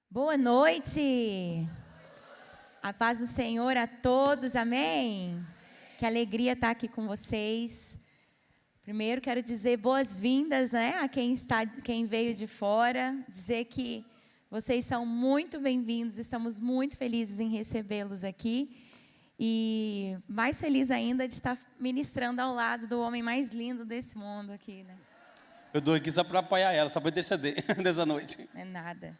Boa noite, a paz do Senhor a todos, amém? Que alegria estar aqui com vocês. Primeiro quero dizer boas-vindas, a quem veio de fora, dizer que vocês são muito bem-vindos, estamos muito felizes em recebê-los aqui e mais feliz ainda de estar ministrando ao lado do homem mais lindo desse mundo aqui, né? Eu dou aqui só para apoiar ela, só para interceder nessa noite. Não é nada.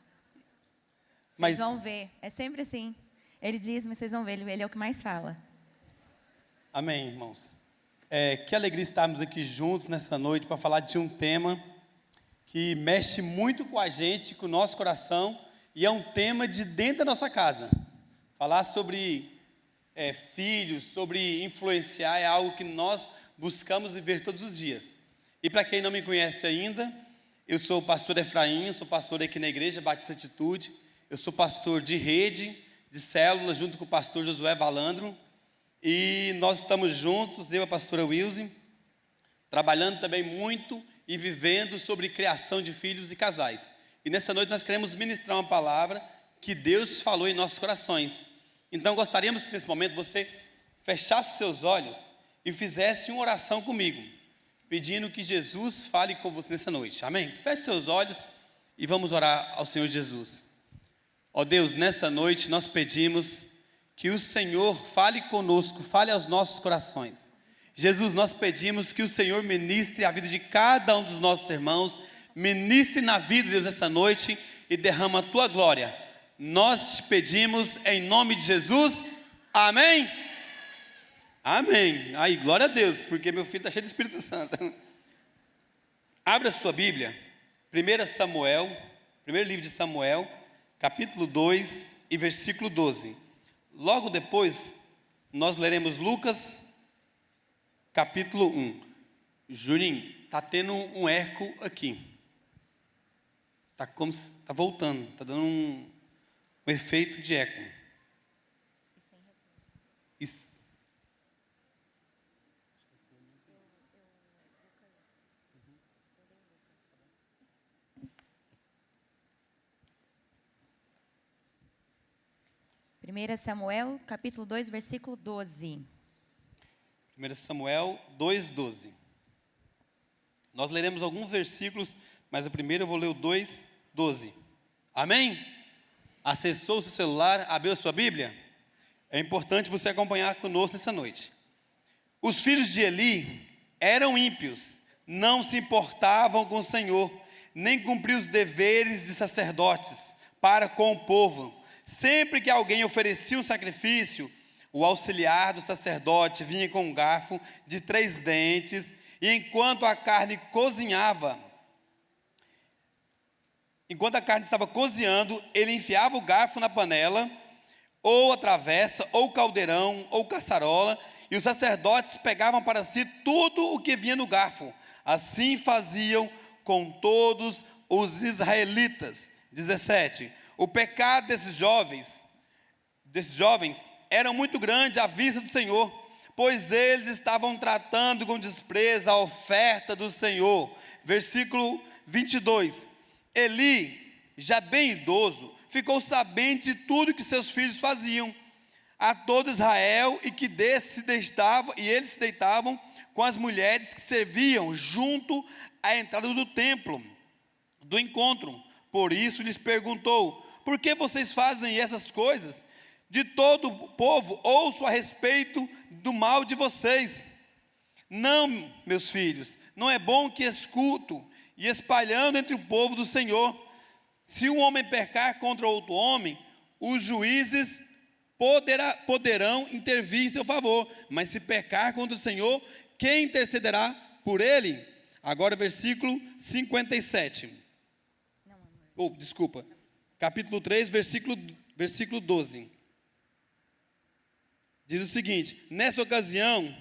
Vocês Mas vão ver, é sempre assim. Ele diz, mas vocês vão ver, ele é o que mais fala. Amém, irmãos. Que alegria estarmos aqui juntos nessa noite para falar de um tema que mexe muito com a gente, com o nosso coração, e é um tema de dentro da nossa casa. Falar sobre filhos, sobre influenciar, é algo que nós buscamos viver todos os dias. E para quem não me conhece ainda, eu sou o pastor Efraim, sou pastor aqui na Igreja Batista Atitude. Eu sou pastor de rede, de célula, junto com o pastor Josué Valandro. E nós estamos juntos, eu e a pastora Wilson, trabalhando também muito e vivendo sobre criação de filhos e casais. E nessa noite nós queremos ministrar uma palavra que Deus falou em nossos corações. Então gostaríamos que nesse momento você fechasse seus olhos e fizesse uma oração comigo, pedindo que Jesus fale com você nessa noite. Amém? Feche seus olhos e vamos orar ao Senhor Jesus. Ó Deus, nessa noite nós pedimos que o Senhor fale conosco, fale aos nossos corações. Jesus, nós pedimos que o Senhor ministre a vida de cada um dos nossos irmãos, ministre na vida, Deus, essa noite e derrama a Tua glória. Nós te pedimos em nome de Jesus, amém? Amém. Aí, glória a Deus, porque meu filho está cheio de Espírito Santo. Abra a sua Bíblia, 1 Samuel, primeiro livro de Samuel, capítulo 2 e versículo 12. Logo depois, nós leremos Lucas, capítulo 1. Juninho, está tendo um eco aqui. Está como se está voltando, está dando um efeito de eco. Isso. 1 Samuel, capítulo 2, versículo 12. 1 Samuel 2:12. Nós leremos alguns versículos, mas o primeiro eu vou ler o 2:12. Amém? Acessou o seu celular, abriu a sua Bíblia? É importante você acompanhar conosco essa noite. Os filhos de Eli eram ímpios, não se importavam com o Senhor, nem cumpriam os deveres de sacerdotes para com o povo. Sempre que alguém oferecia um sacrifício, o auxiliar do sacerdote vinha com um garfo de 3 dentes, e enquanto a carne estava cozinhando, ele enfiava o garfo na panela, ou a travessa, ou caldeirão, ou caçarola, e os sacerdotes pegavam para si tudo o que vinha no garfo. Assim faziam com todos os israelitas. 17. O pecado desses jovens era muito grande à vista do Senhor, pois eles estavam tratando com desprezo a oferta do Senhor. Versículo 22. Eli, já bem idoso, ficou sabendo de tudo que seus filhos faziam a todo Israel, e que eles se deitavam com as mulheres que serviam junto à entrada do templo do encontro. Por isso lhes perguntou: por que vocês fazem essas coisas? De todo o povo ouço a respeito do mal de vocês. Não, meus filhos, não é bom que escuto e espalhando entre o povo do Senhor. Se um homem pecar contra outro homem, os juízes poderão intervir em seu favor. Mas se pecar contra o Senhor, quem intercederá por ele? Agora versículo 57. Capítulo 3, versículo 12. Diz o seguinte: nessa ocasião,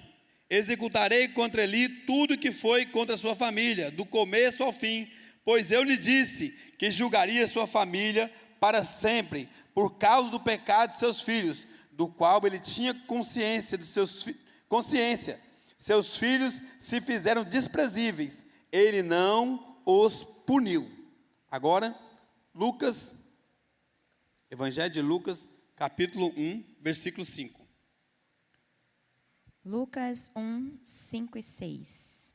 executarei contra Eli tudo que foi contra a sua família, do começo ao fim, pois eu lhe disse que julgaria sua família para sempre, por causa do pecado de seus filhos, do qual ele tinha consciência. Seus filhos se fizeram desprezíveis, ele não os puniu. Agora, Lucas Evangelho de Lucas, capítulo 1, versículo 5. Lucas 1, 5 e 6.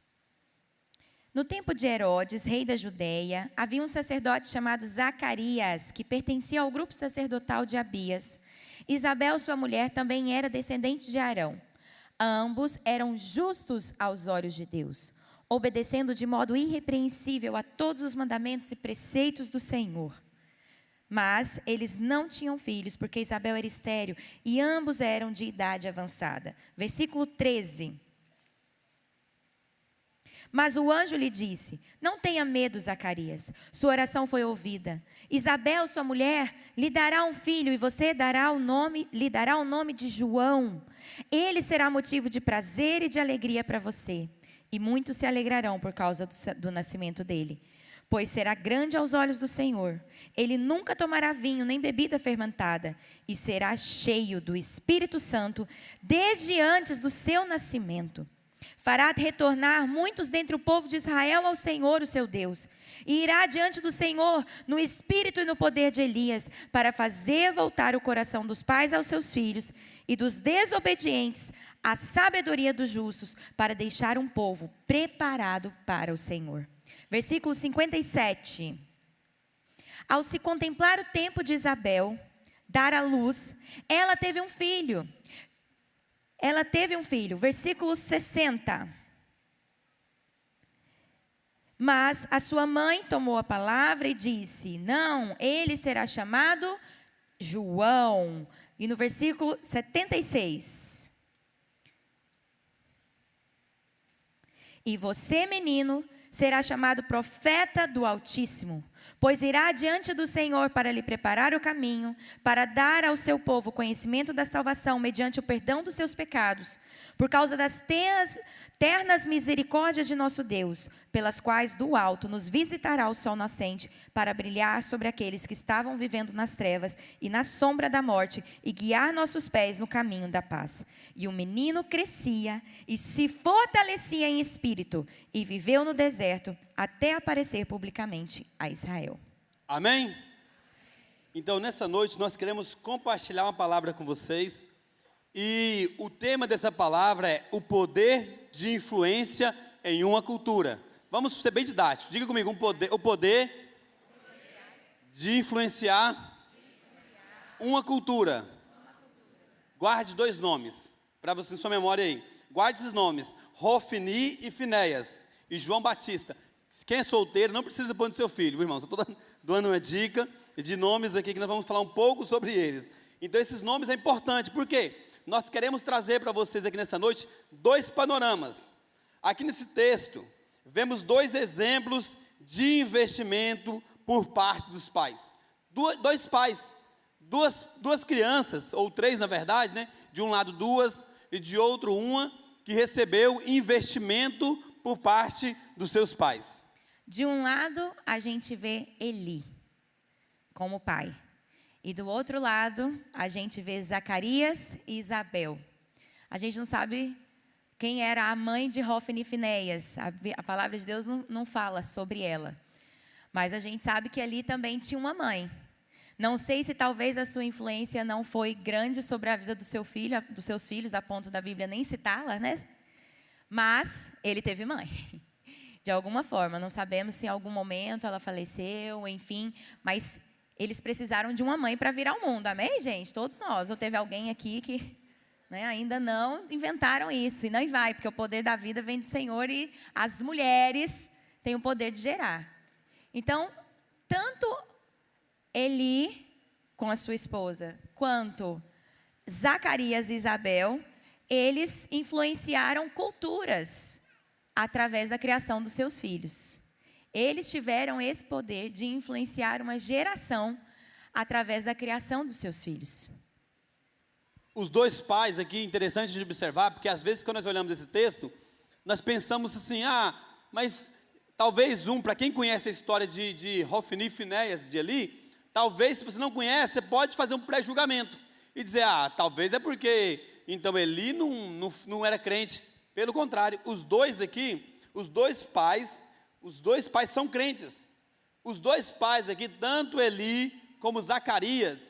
No tempo de Herodes, rei da Judeia, havia um sacerdote chamado Zacarias, que pertencia ao grupo sacerdotal de Abias. Isabel, sua mulher, também era descendente de Arão. Ambos eram justos aos olhos de Deus, obedecendo de modo irrepreensível a todos os mandamentos e preceitos do Senhor. Mas eles não tinham filhos, porque Isabel era estéril e ambos eram de idade avançada. Versículo 13. Mas o anjo lhe disse: não tenha medo, Zacarias, sua oração foi ouvida. Isabel, sua mulher, lhe dará um filho e você lhe dará o nome de João. Ele será motivo de prazer e de alegria para você, e muitos se alegrarão por causa do nascimento dele, pois será grande aos olhos do Senhor. Ele nunca tomará vinho nem bebida fermentada, e será cheio do Espírito Santo desde antes do seu nascimento. Fará retornar muitos dentre o povo de Israel ao Senhor, o seu Deus, e irá diante do Senhor no espírito e no poder de Elias, para fazer voltar o coração dos pais aos seus filhos e dos desobedientes à sabedoria dos justos, para deixar um povo preparado para o Senhor. Versículo 57. Ao se contemplar o tempo de Isabel dar à luz, ela teve um filho. Versículo 60. Mas a sua mãe tomou a palavra e disse: não, ele será chamado João. E no versículo 76. E você, menino, será chamado profeta do Altíssimo, pois irá diante do Senhor para lhe preparar o caminho, para dar ao seu povo conhecimento da salvação mediante o perdão dos seus pecados, por causa das ternas misericórdias de nosso Deus, pelas quais do alto nos visitará o sol nascente, para brilhar sobre aqueles que estavam vivendo nas trevas e na sombra da morte, e guiar nossos pés no caminho da paz. E o menino crescia e se fortalecia em espírito, e viveu no deserto até aparecer publicamente a Israel. Amém? Então, nessa noite, nós queremos compartilhar uma palavra com vocês. E o tema dessa palavra é o poder de influência em uma cultura. Vamos ser bem didáticos. Diga comigo, o poder de influenciar uma cultura. Guarde 2 nomes, para você em sua memória aí. Guarde esses nomes, Hofni e Finéias, e João Batista. Quem é solteiro não precisa pôr no seu filho, irmão. Estou dando uma dica de nomes aqui que nós vamos falar um pouco sobre eles. Então esses nomes é importante, por quê? Nós queremos trazer para vocês aqui nessa noite 2 panoramas. Aqui nesse texto, vemos 2 exemplos de investimento por parte dos pais. 2 pais, duas crianças, ou 3 na verdade, né? De um lado 2 e de outro 1, que recebeu investimento por parte dos seus pais. De um lado, a gente vê Eli como pai. E do outro lado, a gente vê Zacarias e Isabel. A gente não sabe quem era a mãe de Hofni e Finéias. A palavra de Deus não fala sobre ela. Mas a gente sabe que ali também tinha uma mãe. Não sei se talvez a sua influência não foi grande sobre a vida do seu filho, dos seus filhos, a ponto da Bíblia nem citá-la, né? Mas ele teve mãe. De alguma forma, não sabemos se em algum momento ela faleceu, enfim, mas eles precisaram de uma mãe para vir ao mundo, amém, gente? Todos nós. Ou teve alguém aqui que ainda não inventaram isso, e não vai, porque o poder da vida vem do Senhor e as mulheres têm o poder de gerar. Então, tanto Eli com a sua esposa, quanto Zacarias e Isabel, eles influenciaram culturas através da criação dos seus filhos. Eles tiveram esse poder de influenciar uma geração através da criação dos seus filhos. Os 2 pais aqui, interessante de observar, porque às vezes quando nós olhamos esse texto, nós pensamos assim, mas talvez para quem conhece a história de Hofni e Finéias, de Eli, talvez se você não conhece, você pode fazer um pré-julgamento e dizer, talvez é porque então Eli não era crente. Pelo contrário, os 2 aqui, os dois pais são crentes. Os 2 pais aqui, tanto Eli como Zacarias,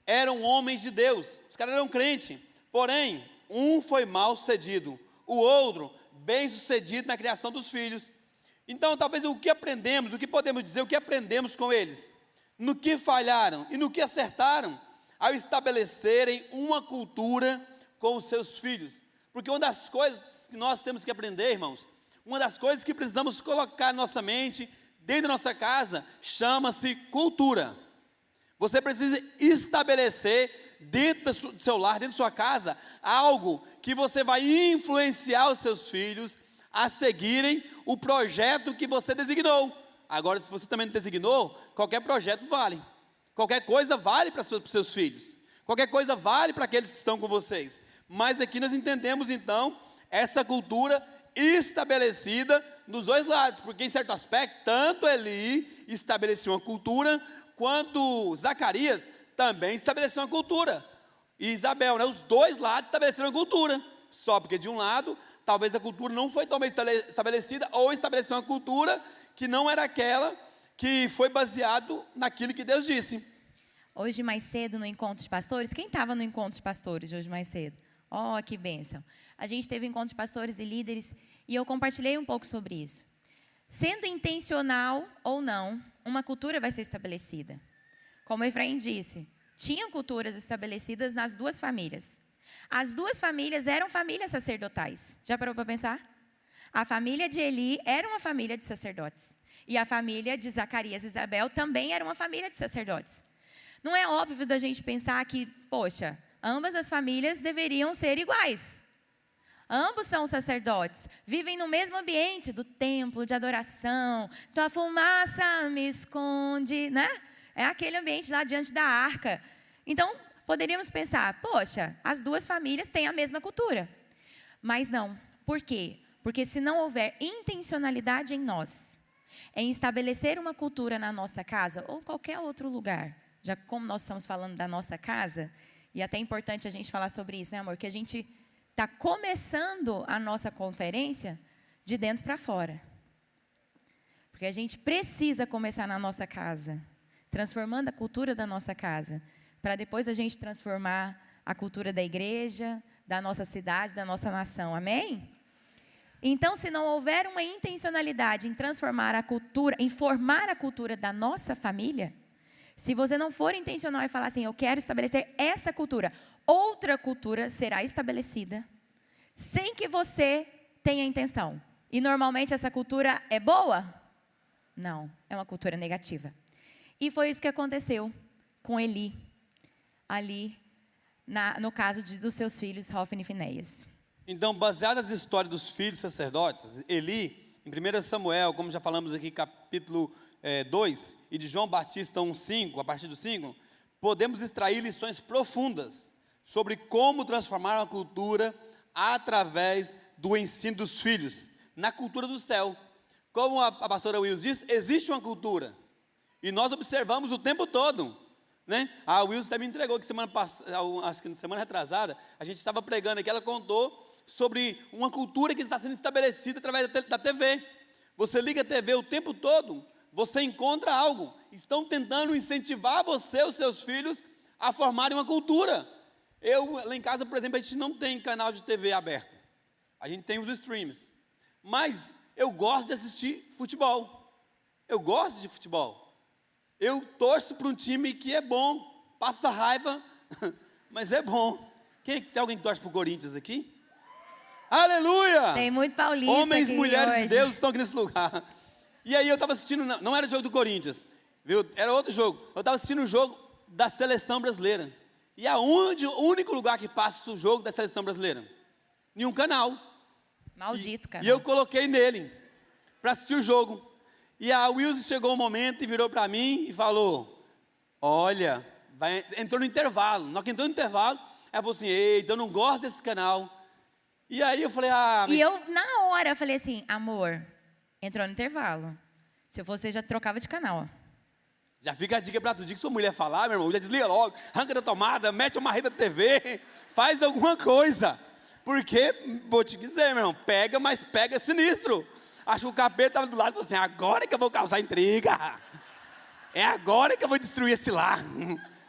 eram homens de Deus, os caras eram crentes, porém, um foi mal sucedido, o outro bem sucedido na criação dos filhos. Então, talvez o que aprendemos, o que podemos dizer, o que aprendemos com eles, no que falharam e no que acertaram, ao estabelecerem uma cultura com os seus filhos. Porque uma das coisas que nós temos que aprender, irmãos, uma das coisas que precisamos colocar na nossa mente, dentro da nossa casa, chama-se cultura. Você precisa estabelecer dentro do seu lar, dentro da sua casa, algo que você vai influenciar os seus filhos a seguirem o projeto que você designou. Agora, se você também não designou, qualquer projeto vale. Qualquer coisa vale para os seus filhos. Qualquer coisa vale para aqueles que estão com vocês. Mas aqui nós entendemos, então, essa cultura estabelecida nos dois lados. Porque, em certo aspecto, tanto Eli estabeleceu uma cultura, quanto Zacarias também estabeleceu uma cultura. E Isabel, né, os dois lados estabeleceram a cultura. Só porque, de um lado, talvez a cultura não foi tão bem estabelecida, ou estabeleceu uma cultura que não era aquela que foi baseado naquilo que Deus disse. Hoje mais cedo no Encontro de Pastores, quem estava no Encontro de Pastores hoje mais cedo? Oh, que bênção. A gente teve Encontro de Pastores e líderes e eu compartilhei um pouco sobre isso. Sendo intencional ou não, uma cultura vai ser estabelecida. Como Efraim disse, tinham culturas estabelecidas nas duas famílias. As duas famílias eram famílias sacerdotais. Já parou para pensar? A família de Eli era uma família de sacerdotes. E a família de Zacarias e Isabel também era uma família de sacerdotes. Não é óbvio da gente pensar que, poxa, ambas as famílias deveriam ser iguais. Ambos são sacerdotes, vivem no mesmo ambiente do templo de adoração. Tua fumaça me esconde, né? É aquele ambiente lá diante da arca. Então, poderíamos pensar, poxa, as duas famílias têm a mesma cultura. Mas não. Por quê? Porque se não houver intencionalidade em nós, em estabelecer uma cultura na nossa casa ou qualquer outro lugar, já como nós estamos falando da nossa casa, e até é importante a gente falar sobre isso, né, amor? Que a gente está começando a nossa conferência de dentro para fora. Porque a gente precisa começar na nossa casa, transformando a cultura da nossa casa, para depois a gente transformar a cultura da igreja, da nossa cidade, da nossa nação. Amém? Então, se não houver uma intencionalidade em transformar a cultura, em formar a cultura da nossa família, se você não for intencional e falar assim, eu quero estabelecer essa cultura, outra cultura será estabelecida, sem que você tenha intenção. E normalmente essa cultura é boa? Não, é uma cultura negativa. E foi isso que aconteceu com Eli, ali no caso dos seus filhos, Hofni e Finéias. Então, baseado nas histórias dos filhos sacerdotes, Eli, em 1 Samuel, como já falamos aqui, capítulo 2, e de João Batista 1:5, a partir do 5, podemos extrair lições profundas sobre como transformar uma cultura através do ensino dos filhos, na cultura do céu. Como a pastora Wills disse, existe uma cultura, e nós observamos o tempo todo, né? A Wills até me entregou que semana passada, acho que na semana retrasada, a gente estava pregando aqui, ela contou sobre uma cultura que está sendo estabelecida através da TV. Você liga a TV o tempo todo, você encontra algo. Estão tentando incentivar você, os seus filhos, a formarem uma cultura. Lá em casa, por exemplo, a gente não tem canal de TV aberto. A gente tem os streams. Mas eu gosto de assistir futebol. Eu gosto de futebol. Eu torço para um time que é bom, passa raiva, mas é bom. Tem alguém que torce para o Corinthians aqui? Aleluia! Tem muito paulista. Homens e mulheres hoje. de Deus estão aqui nesse lugar. E aí eu estava assistindo, não era o jogo do Corinthians, viu? Era outro jogo. Eu estava assistindo o jogo da seleção brasileira. E aonde o único lugar que passa o jogo da seleção brasileira? Em um canal. Maldito, cara. E eu coloquei nele para assistir o jogo. E a Wilson chegou um momento e virou para mim e falou: olha, entrou no intervalo. Na hora que entrou no intervalo, ela falou assim: eita, eu não gosto desse canal. E aí eu falei: E eu, na hora, falei assim: amor, entrou no intervalo. Se eu fosse, já trocava de canal. Já fica a dica para tu, dia que sua mulher falar, meu irmão, já desliga logo, arranca da tomada, mete uma rede da TV, faz alguma coisa. Porque, vou te dizer, meu irmão, pega, mas pega sinistro. Acho que o capeta estava do lado e falou assim: agora que eu vou causar intriga. É agora que eu vou destruir esse lar.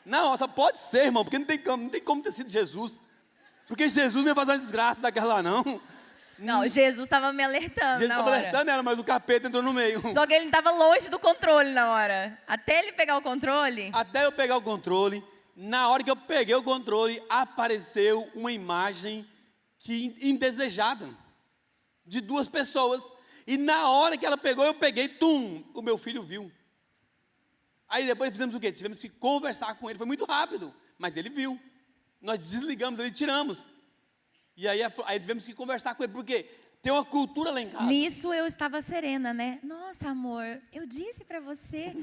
Não, só pode ser, irmão, porque não tem como ter sido Jesus. Porque Jesus não ia fazer uma desgraça daquela lá, não. Não, Jesus estava me alertando Jesus na estava hora. alertando ela, mas o capeta entrou no meio. Só que ele estava longe do controle na hora. Até ele pegar o controle. Até eu pegar o controle, na hora que eu peguei o controle, apareceu uma imagem indesejada de duas pessoas. E na hora que ela pegou, eu peguei, o meu filho viu. Aí depois fizemos o quê? Tivemos que conversar com ele, foi muito rápido, mas ele viu. Nós desligamos ele, tiramos. E aí tivemos que conversar com ele, porque tem uma cultura lá em casa. Nisso eu estava serena, né? Nossa, amor, eu disse pra você.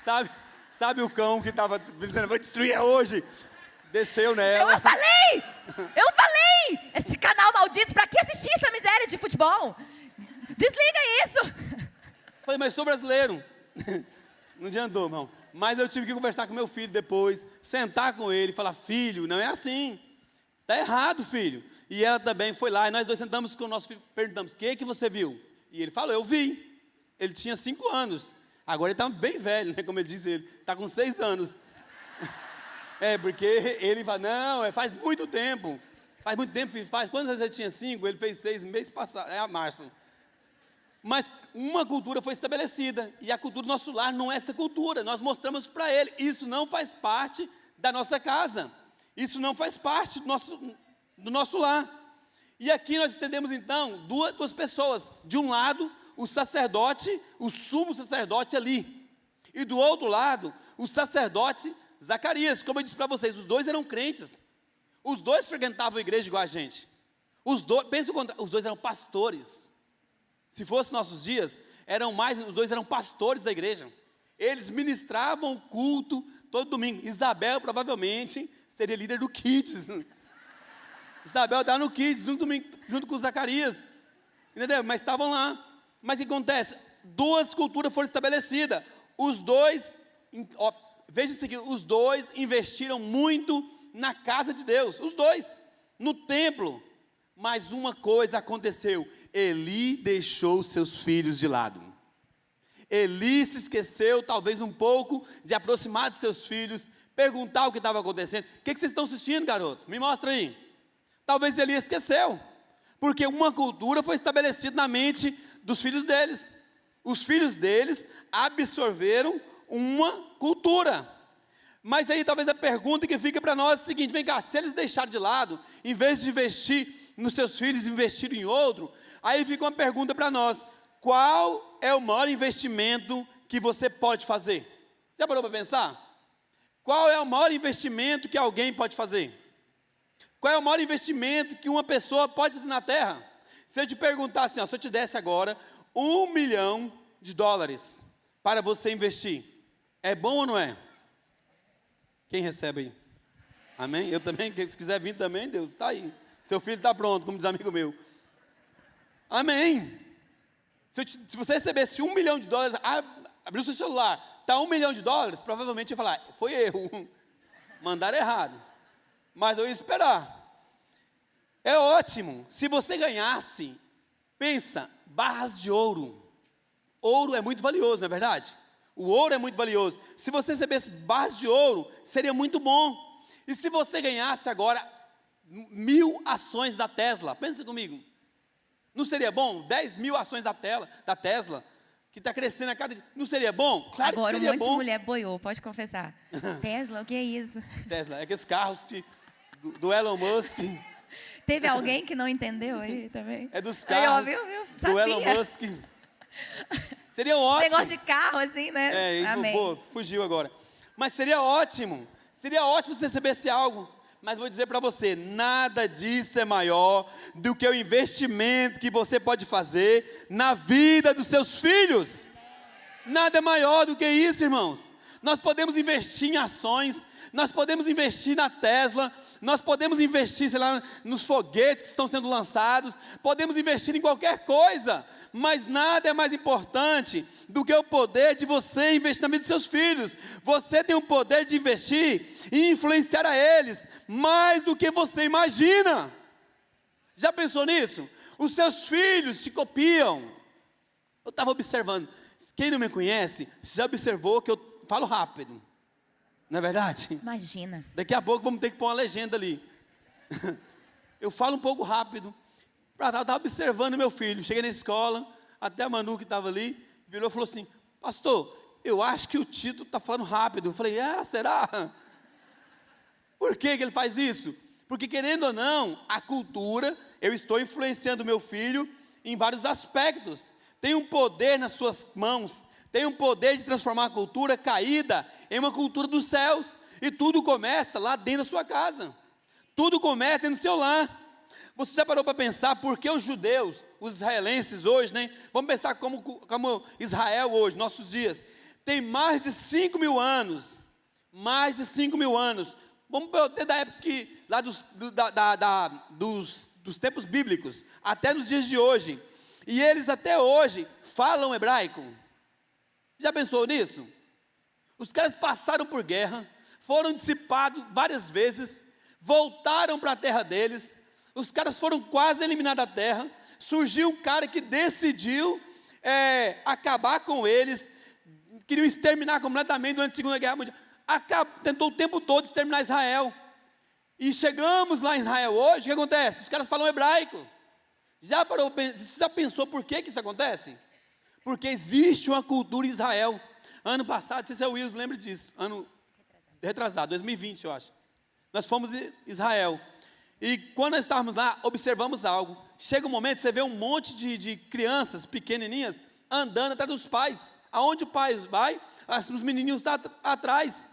Sabe o cão que estava dizendo, vou destruir hoje? Desceu nela. Eu falei! Esse canal maldito, pra que assistir essa miséria de futebol? Desliga isso! Falei, mas sou brasileiro. Não adiantou, irmão. Mas eu tive que conversar com meu filho depois, sentar com ele e falar, filho, não é assim. Está errado, filho. E ela também foi lá, e nós dois sentamos com o nosso filho, perguntamos, o que você viu? E ele falou, eu vi. Ele tinha 5 anos. Agora ele está bem velho, né? Como ele diz, ele está com 6 anos. Porque ele fala, não, faz muito tempo. Faz muito tempo, filho, faz. Quantos anos ele tinha? 5? Ele fez 6 mês passado, março. Mas uma cultura foi estabelecida, e a cultura do nosso lar não é essa cultura. Nós mostramos para ele, isso não faz parte da nossa casa. Isso não faz parte do nosso lar. E aqui nós entendemos então duas pessoas. De um lado, o sacerdote, o sumo sacerdote ali. E do outro lado, o sacerdote Zacarias. Como eu disse para vocês, os dois eram crentes. Os dois frequentavam a igreja igual a gente. Os dois eram pastores. Se fosse nossos dias, os dois eram pastores da igreja. Eles ministravam o culto todo domingo. Isabel provavelmente seria líder do Kids. Isabel estava no Kids junto com Zacarias. Entendeu? Mas estavam lá. Mas o que acontece? 2 culturas foram estabelecidas. Os dois, veja isso aqui, os dois investiram muito na casa de Deus. Os dois, no templo. Mas uma coisa aconteceu. Eli deixou seus filhos de lado. Eli se esqueceu, talvez um pouco, de aproximar de seus filhos, perguntar o que estava acontecendo. O que vocês estão assistindo, garoto? Me mostra aí. Talvez Eli esqueceu, porque uma cultura foi estabelecida na mente dos filhos deles. Os filhos deles absorveram uma cultura. Mas aí talvez a pergunta que fica para nós é a seguinte, vem cá, se eles deixaram de lado, em vez de investir nos seus filhos, investiram em outro, aí fica uma pergunta para nós, qual é o maior investimento que você pode fazer? Já parou para pensar? Qual é o maior investimento que alguém pode fazer? Qual é o maior investimento que uma pessoa pode fazer na terra? Se eu te perguntar assim, se eu te desse agora $1 milhão para você investir, é bom ou não é? Quem recebe aí? Amém? Eu também, se quiser vir também, Deus, está aí. Seu filho está pronto, como diz amigo meu. Amém. Se você recebesse $1 milhão, abriu seu celular, está $1 milhão, provavelmente eu ia falar, foi erro, mandaram errado. Mas eu ia esperar. É ótimo. Se você ganhasse, pensa, barras de ouro. Ouro é muito valioso, não é verdade? O ouro é muito valioso. Se você recebesse barras de ouro, seria muito bom. E se você ganhasse agora 1000 ações da Tesla, pensa comigo. Não seria bom? 10 mil ações da Tesla, que está crescendo a cada dia. Não seria bom? Claro agora, que seria bom. Agora um monte de mulher boiou, pode confessar. Tesla, o que é isso? Tesla, é aqueles carros do Elon Musk. Teve alguém que não entendeu aí também? É dos carros do Elon Musk. Seria ótimo. Esse negócio de carro, assim, né? Amém. Fugiu agora. Mas seria ótimo. Seria ótimo se você recebesse algo. Mas vou dizer para você, nada disso é maior do que o investimento que você pode fazer na vida dos seus filhos. Nada é maior do que isso, irmãos. Nós podemos investir em ações, nós podemos investir na Tesla, nós podemos investir, sei lá, nos foguetes que estão sendo lançados, podemos investir em qualquer coisa, mas nada é mais importante do que o poder de você investir na vida dos seus filhos. Você tem o poder de investir e influenciar a eles, mais do que você imagina. Já pensou nisso? Os seus filhos te copiam. Eu estava observando, quem não me conhece, já observou que eu falo rápido. Não é verdade? Imagina. Daqui a pouco vamos ter que pôr uma legenda ali. Eu falo um pouco rápido. Eu estava observando meu filho. Cheguei na escola, até a Manu que estava ali, virou e falou assim: pastor, eu acho que o Tito está falando rápido. Eu falei: será? Por que ele faz isso? Porque, querendo ou não, a cultura, eu estou influenciando meu filho em vários aspectos. Tem um poder nas suas mãos, tem um poder de transformar a cultura caída em uma cultura dos céus. E tudo começa lá dentro da sua casa. Tudo começa dentro do seu lar. Você já parou para pensar por que os judeus, os israelenses hoje, né? Vamos pensar como Israel hoje, nossos dias. Tem mais de 5 mil anos. Mais de 5 mil anos. Vamos ter da época lá dos tempos bíblicos, até nos dias de hoje. E eles até hoje falam hebraico. Já pensou nisso? Os caras passaram por guerra, foram dissipados várias vezes, voltaram para a terra deles, os caras foram quase eliminados da terra, surgiu um cara que decidiu acabar com eles, queriam exterminar completamente durante a Segunda Guerra Mundial, tentou o tempo todo exterminar Israel, e chegamos lá em Israel hoje, o que acontece? Os caras falam hebraico. Você já pensou por que isso acontece? Porque existe uma cultura em Israel. Ano passado, não sei se é o Wilson, lembra disso, ano retrasado, 2020 eu acho, nós fomos em Israel, e quando nós estávamos lá, observamos algo. Chega um momento, você vê um monte de crianças pequenininhas andando atrás dos pais. Aonde o pai vai, os menininhos estão atrás,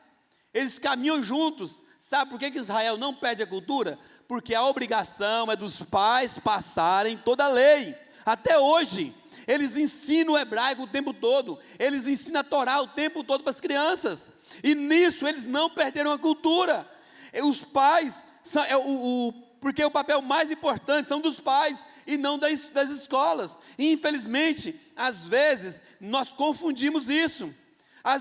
eles caminham juntos. Sabe por que Israel não perde a cultura? Porque a obrigação é dos pais passarem toda a lei. Até hoje, eles ensinam o hebraico o tempo todo, eles ensinam a Torá o tempo todo para as crianças, e nisso eles não perderam a cultura. Os pais, porque o papel mais importante são dos pais, e não das escolas, e infelizmente, às vezes, nós confundimos isso,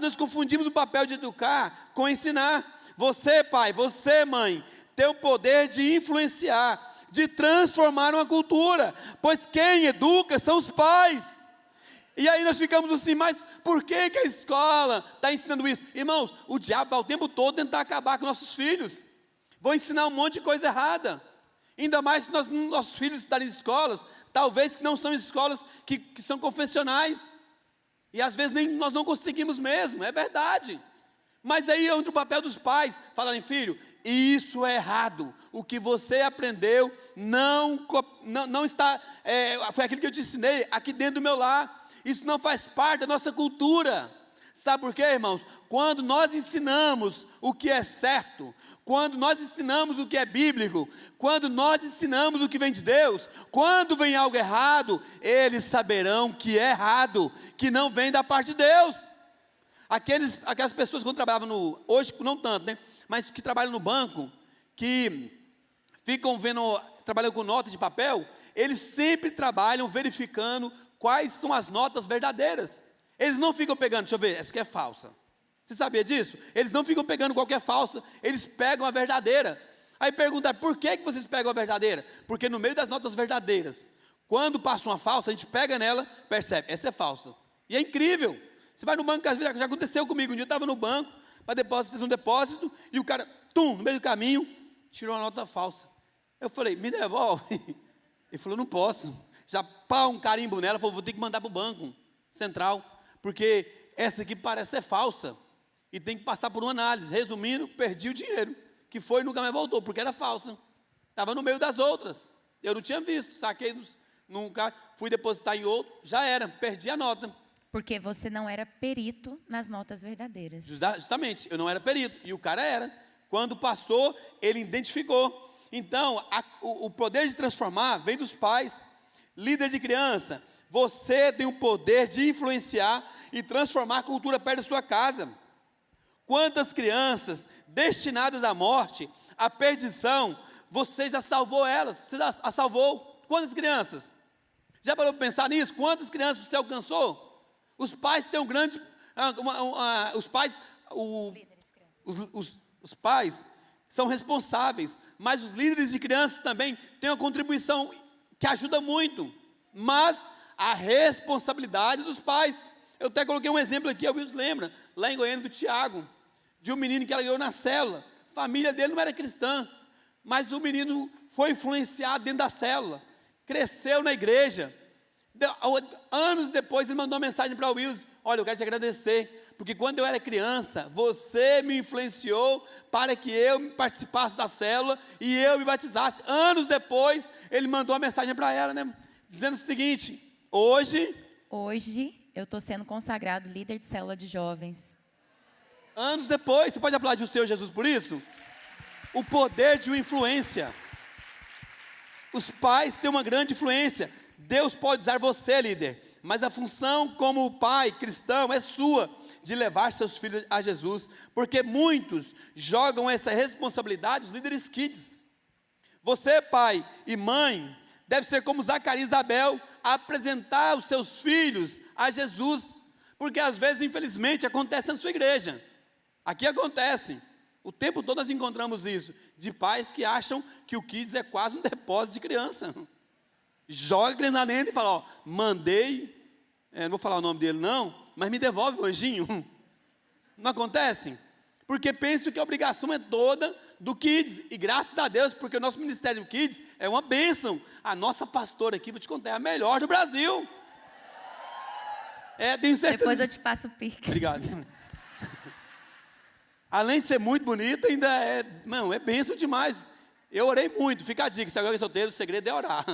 nós confundimos o papel de educar com ensinar. Você pai, você mãe, tem o poder de influenciar, de transformar uma cultura, pois quem educa são os pais. E aí nós ficamos assim, mas por que a escola está ensinando isso? Irmãos, o diabo vai o tempo todo tentar acabar com nossos filhos, vão ensinar um monte de coisa errada, ainda mais se nossos filhos estarem em escolas, talvez que não são escolas que são confessionais, e às vezes nem nós não conseguimos mesmo, é verdade. Mas aí entra o papel dos pais, falarem: filho, isso é errado, o que você aprendeu não está, foi aquilo que eu te ensinei aqui dentro do meu lar, isso não faz parte da nossa cultura. Sabe por quê, irmãos? Quando nós ensinamos o que é certo, quando nós ensinamos o que é bíblico, quando nós ensinamos o que vem de Deus, quando vem algo errado, eles saberão que é errado, que não vem da parte de Deus. Aquelas pessoas quando trabalhavam hoje não tanto, né? Mas que trabalham no banco, que ficam trabalhando com notas de papel, eles sempre trabalham verificando quais são as notas verdadeiras. Eles não ficam pegando, deixa eu ver, essa aqui é falsa. Você sabia disso? Eles não ficam pegando qualquer falsa, eles pegam a verdadeira. Aí pergunta: por que vocês pegam a verdadeira? Porque no meio das notas verdadeiras, quando passa uma falsa, a gente pega nela, percebe, essa é falsa. E é incrível. Você vai no banco, às vezes já aconteceu comigo, um dia eu estava no banco, fiz um depósito, e o cara, no meio do caminho, tirou uma nota falsa. Eu falei: me devolve. Ele falou: não posso. Já um carimbo nela, falou: vou ter que mandar para o banco central, porque essa aqui parece ser falsa, e tem que passar por uma análise. Resumindo, perdi o dinheiro, que foi e nunca mais voltou, porque era falsa. Estava no meio das outras, eu não tinha visto, saquei nunca, fui depositar em outro, já era, perdi a nota. Porque você não era perito nas notas verdadeiras. Justamente, eu não era perito, e o cara era. Quando passou, ele identificou. Então, o poder de transformar vem dos pais. Líder de criança, você tem o poder de influenciar e transformar a cultura perto da sua casa. Quantas crianças destinadas à morte, à perdição, você já salvou elas? Você já as salvou? Quantas crianças? Já parou para pensar nisso? Quantas crianças você alcançou? Os pais têm um grande, os pais são responsáveis, mas os líderes de crianças também têm uma contribuição que ajuda muito, mas a responsabilidade dos pais. Eu até coloquei um exemplo aqui, a Wilson lembra, lá em Goiânia, do Tiago, de um menino que ela ganhou na célula. A família dele não era cristã, mas o menino foi influenciado dentro da célula, cresceu na igreja. Anos depois ele mandou uma mensagem para o Wilson: olha, eu quero te agradecer, porque quando eu era criança, você me influenciou para que eu participasse da célula e eu me batizasse. Anos depois, ele mandou uma mensagem para ela, né, dizendo o seguinte: hoje eu estou sendo consagrado líder de célula de jovens. Anos depois, você pode aplaudir o Senhor Jesus por isso? O poder de uma influência. Os pais têm uma grande influência. Deus pode usar você, líder, mas a função como pai cristão é sua, de levar seus filhos a Jesus, porque muitos jogam essa responsabilidade aos líderes kids. Você, pai e mãe, deve ser como Zacarias e Isabel, apresentar os seus filhos a Jesus, porque às vezes, infelizmente, acontece na sua igreja. Aqui acontece, o tempo todo nós encontramos isso, de pais que acham que o kids é quase um depósito de criança. Joga a criança dentro e fala: ó, mandei, não vou falar o nome dele não, mas me devolve o anjinho. Não acontece? Porque penso que a obrigação é toda do Kids, e graças a Deus, porque o nosso ministério do Kids é uma bênção. A nossa pastora aqui, vou te contar, é a melhor do Brasil. Tenho certeza. Depois eu te passo o pique. Obrigado. Além de ser muito bonita, ainda é bênção demais. Eu orei muito, fica a dica, se alguém é solteiro, o segredo é orar.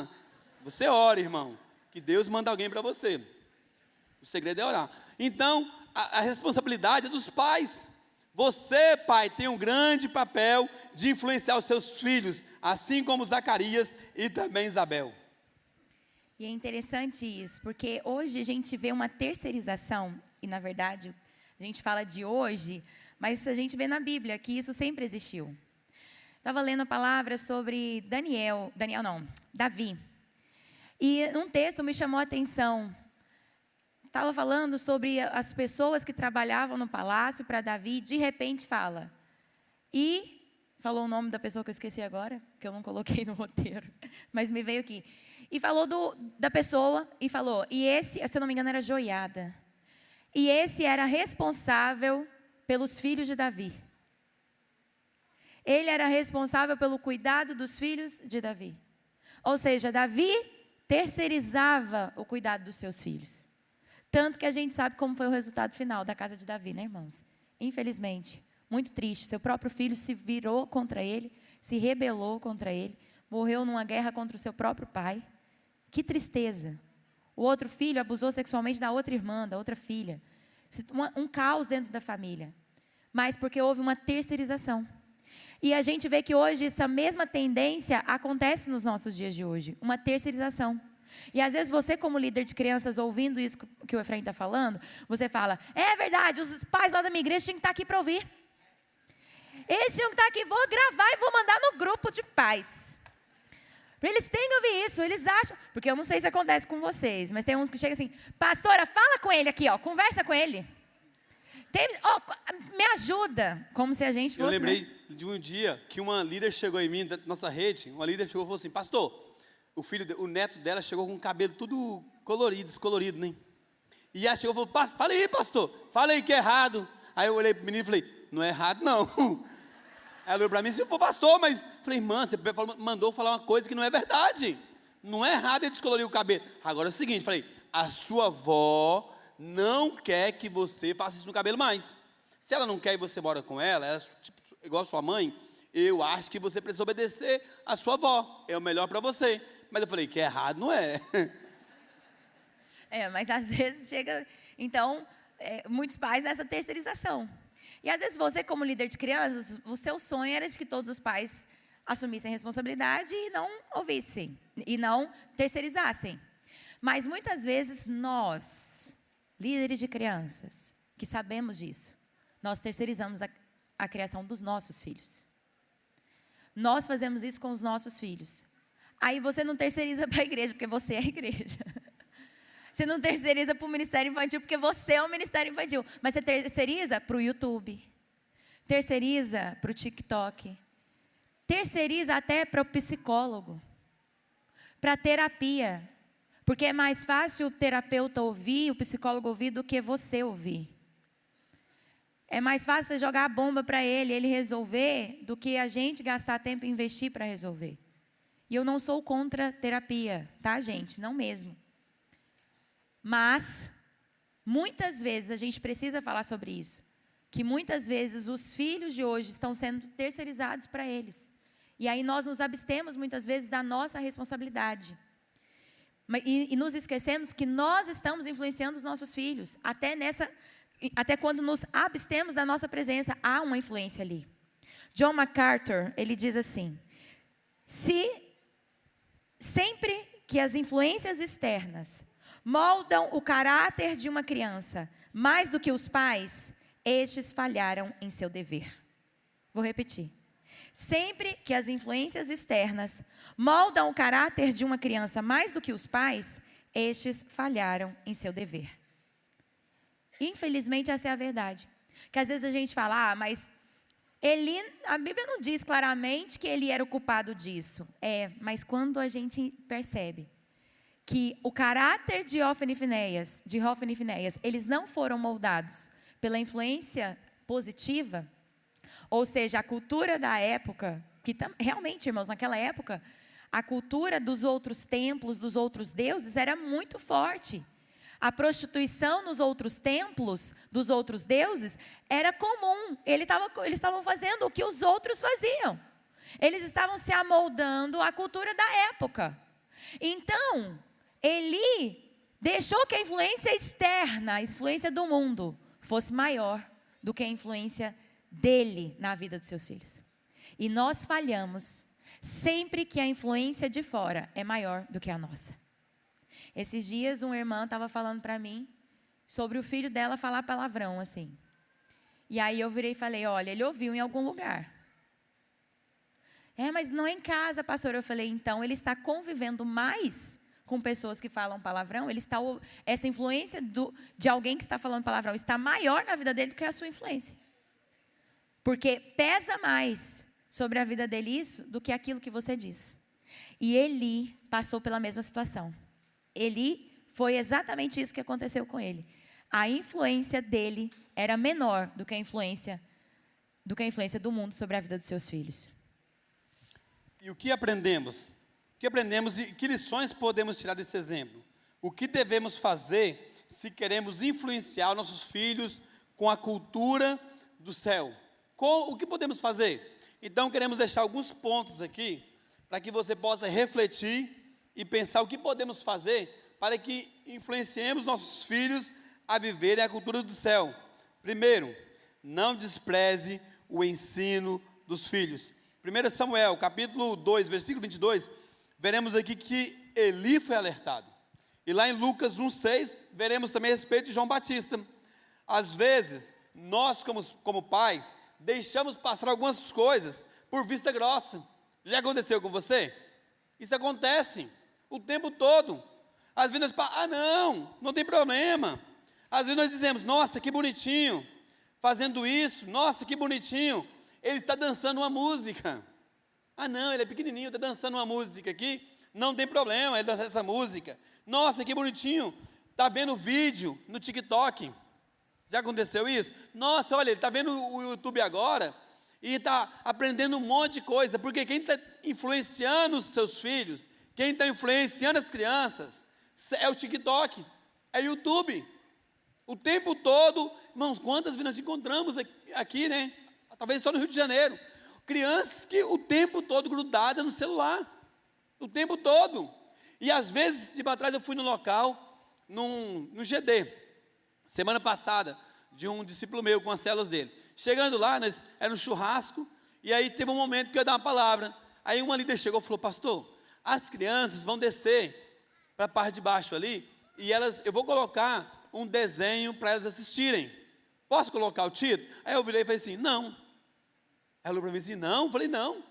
Você ora, irmão, que Deus manda alguém para você. O segredo é orar. Então, a responsabilidade é dos pais. Você, pai, tem um grande papel de influenciar os seus filhos, assim como Zacarias e também Isabel. E é interessante isso, porque hoje a gente vê uma terceirização, e na verdade a gente fala de hoje, mas a gente vê na Bíblia que isso sempre existiu. Estava lendo a palavra sobre Davi. E um texto me chamou a atenção. Estava falando sobre as pessoas que trabalhavam no palácio para Davi, de repente fala. E falou o nome da pessoa que eu esqueci agora, que eu não coloquei no roteiro, mas me veio aqui. E falou da pessoa, e falou, e esse, se eu não me engano, era Joiada. E esse era responsável pelos filhos de Davi. Ele era responsável pelo cuidado dos filhos de Davi. Ou seja, Davi terceirizava o cuidado dos seus filhos. Tanto que a gente sabe como foi o resultado final da casa de Davi, né, irmãos? Infelizmente, muito triste. Seu próprio filho se virou contra ele, se rebelou contra ele, morreu numa guerra contra o seu próprio pai. Que tristeza. O outro filho abusou sexualmente da outra irmã, da outra filha. Um caos dentro da família. Mas porque houve uma terceirização. E a gente vê que hoje essa mesma tendência acontece nos nossos dias de hoje. Uma terceirização. E às vezes você, como líder de crianças, ouvindo isso que o Efraim está falando, você fala, é verdade, os pais lá da minha igreja tinham que estar aqui para ouvir. Eles tinham que estar aqui, vou gravar e vou mandar no grupo de pais. Eles têm que ouvir isso, eles acham, porque eu não sei se acontece com vocês, mas tem uns que chegam assim, pastora, fala com ele aqui, ó, conversa com ele. Me ajuda, como se a gente fosse... Eu lembrei de um dia que uma líder chegou em mim, da nossa rede, uma líder chegou e falou assim, pastor, o neto dela chegou com o cabelo tudo colorido, descolorido, né? E ela chegou e falou, fala aí, pastor, fala aí que é errado. Aí eu olhei para o menino e falei, não é errado não. Ela olhou para mim, se for pastor, mas... Falei, irmã, você mandou falar uma coisa que não é verdade. Não é errado ele descolorir o cabelo. Agora é o seguinte, falei, a sua avó não quer que você faça isso no cabelo mais. Se ela não quer e você mora com ela tipo, igual a sua mãe, eu acho que você precisa obedecer a sua avó. É o melhor para você. Mas eu falei, que é errado, não é? Mas às vezes chega... Então, muitos pais nessa terceirização. E às vezes você, como líder de crianças, o seu sonho era de que todos os pais assumissem a responsabilidade e não ouvissem. E não terceirizassem. Mas muitas vezes nós, líderes de crianças, que sabemos disso, nós terceirizamos a criação dos nossos filhos. Nós fazemos isso com os nossos filhos. Aí você não terceiriza para a igreja, porque você é a igreja. Você não terceiriza para o ministério infantil, porque você é o ministério infantil. Mas você terceiriza para o YouTube. Terceiriza para o TikTok. Terceiriza até para o psicólogo. Para a terapia. Porque é mais fácil o terapeuta ouvir, o psicólogo ouvir, do que você ouvir. É mais fácil você jogar a bomba para ele resolver, do que a gente gastar tempo e investir para resolver. E eu não sou contra terapia, tá, gente? Não mesmo. Mas, muitas vezes, a gente precisa falar sobre isso. Que muitas vezes os filhos de hoje estão sendo terceirizados para eles. E aí nós nos abstemos muitas vezes da nossa responsabilidade. E nos esquecemos que nós estamos influenciando os nossos filhos. Até quando nos abstemos da nossa presença, há uma influência ali. John MacArthur, ele diz assim: sempre que as influências externas moldam o caráter de uma criança mais do que os pais, estes falharam em seu dever. Vou repetir. Sempre que as influências externas moldam o caráter de uma criança mais do que os pais, estes falharam em seu dever. Infelizmente, essa é a verdade. Que às vezes a gente fala, mas a Bíblia não diz claramente que ele era o culpado disso. Mas quando a gente percebe que o caráter de Hófini e Finéias, eles não foram moldados pela influência positiva, ou seja, a cultura da época, que realmente, irmãos, naquela época, a cultura dos outros templos, dos outros deuses, era muito forte. A prostituição nos outros templos, dos outros deuses, era comum. Eles estavam fazendo o que os outros faziam. Eles estavam se amoldando à cultura da época. Então, Eli deixou que a influência externa, a influência do mundo, fosse maior do que a influência dele na vida dos seus filhos. E nós falhamos sempre que a influência de fora é maior do que a nossa. Esses dias uma irmã estava falando para mim sobre o filho dela falar palavrão assim. E aí eu virei e falei, olha, ele ouviu em algum lugar. Mas não é em casa, pastor. Eu falei, então ele está convivendo mais com pessoas que falam palavrão. Essa influência de alguém que está falando palavrão está maior na vida dele do que a sua influência. Porque pesa mais sobre a vida dele isso do que aquilo que você diz. E Eli passou pela mesma situação. Eli, foi exatamente isso que aconteceu com ele. A influência dele era menor do que a influência do mundo sobre a vida dos seus filhos. E o que aprendemos? O que aprendemos e que lições podemos tirar desse exemplo? O que devemos fazer se queremos influenciar nossos filhos com a cultura do céu? O que podemos fazer? Então, queremos deixar alguns pontos aqui, para que você possa refletir e pensar o que podemos fazer para que influenciemos nossos filhos a viverem a cultura do céu. Primeiro, não despreze o ensino dos filhos. 1 Samuel, capítulo 2, versículo 22, veremos aqui que Eli foi alertado. E lá em Lucas 1,6, veremos também a respeito de João Batista. Às vezes, nós como pais, deixamos passar algumas coisas por vista grossa. Já aconteceu com você? Isso acontece o tempo todo. Às vezes nós falamos, não tem problema. Às vezes nós dizemos, nossa, que bonitinho, fazendo isso, nossa, que bonitinho, ele está dançando uma música. Não, ele é pequenininho, está dançando uma música aqui, não tem problema ele dançar essa música. Nossa, que bonitinho, está vendo vídeo no TikTok. Já aconteceu isso? Nossa, olha, ele está vendo o YouTube agora e está aprendendo um monte de coisa, porque quem está influenciando os seus filhos, quem está influenciando as crianças, é o TikTok, é o YouTube. O tempo todo, irmãos, quantas vezes nós encontramos aqui, né? Talvez só no Rio de Janeiro. Crianças que o tempo todo grudadas no celular. O tempo todo. E às vezes, para trás eu fui no local, no GD, semana passada, de um discípulo meu com as células dele. Chegando lá, era um churrasco, e aí teve um momento que eu ia dar uma palavra. Aí uma líder chegou e falou, pastor, as crianças vão descer para a parte de baixo ali, e eu vou colocar um desenho para elas assistirem. Posso colocar o título? Aí eu virei e falei assim, não. Ela falou para mim assim, não? Eu falei, não.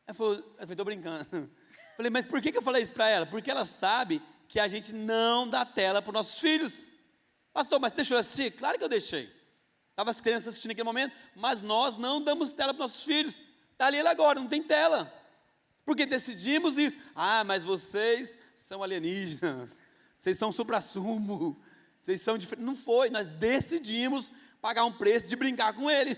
Ela falou, estou brincando. Eu falei, mas por que eu falei isso para ela? Porque ela sabe que a gente não dá tela para os nossos filhos. Pastor, mas deixou eu assistir? Claro que eu deixei. Estava as crianças assistindo naquele momento, mas nós não damos tela para os nossos filhos. Está ali ela agora, não tem tela. Porque decidimos isso. Mas vocês são alienígenas. Vocês são suprassumo. Vocês são diferentes. Não foi, nós decidimos pagar um preço de brincar com ele.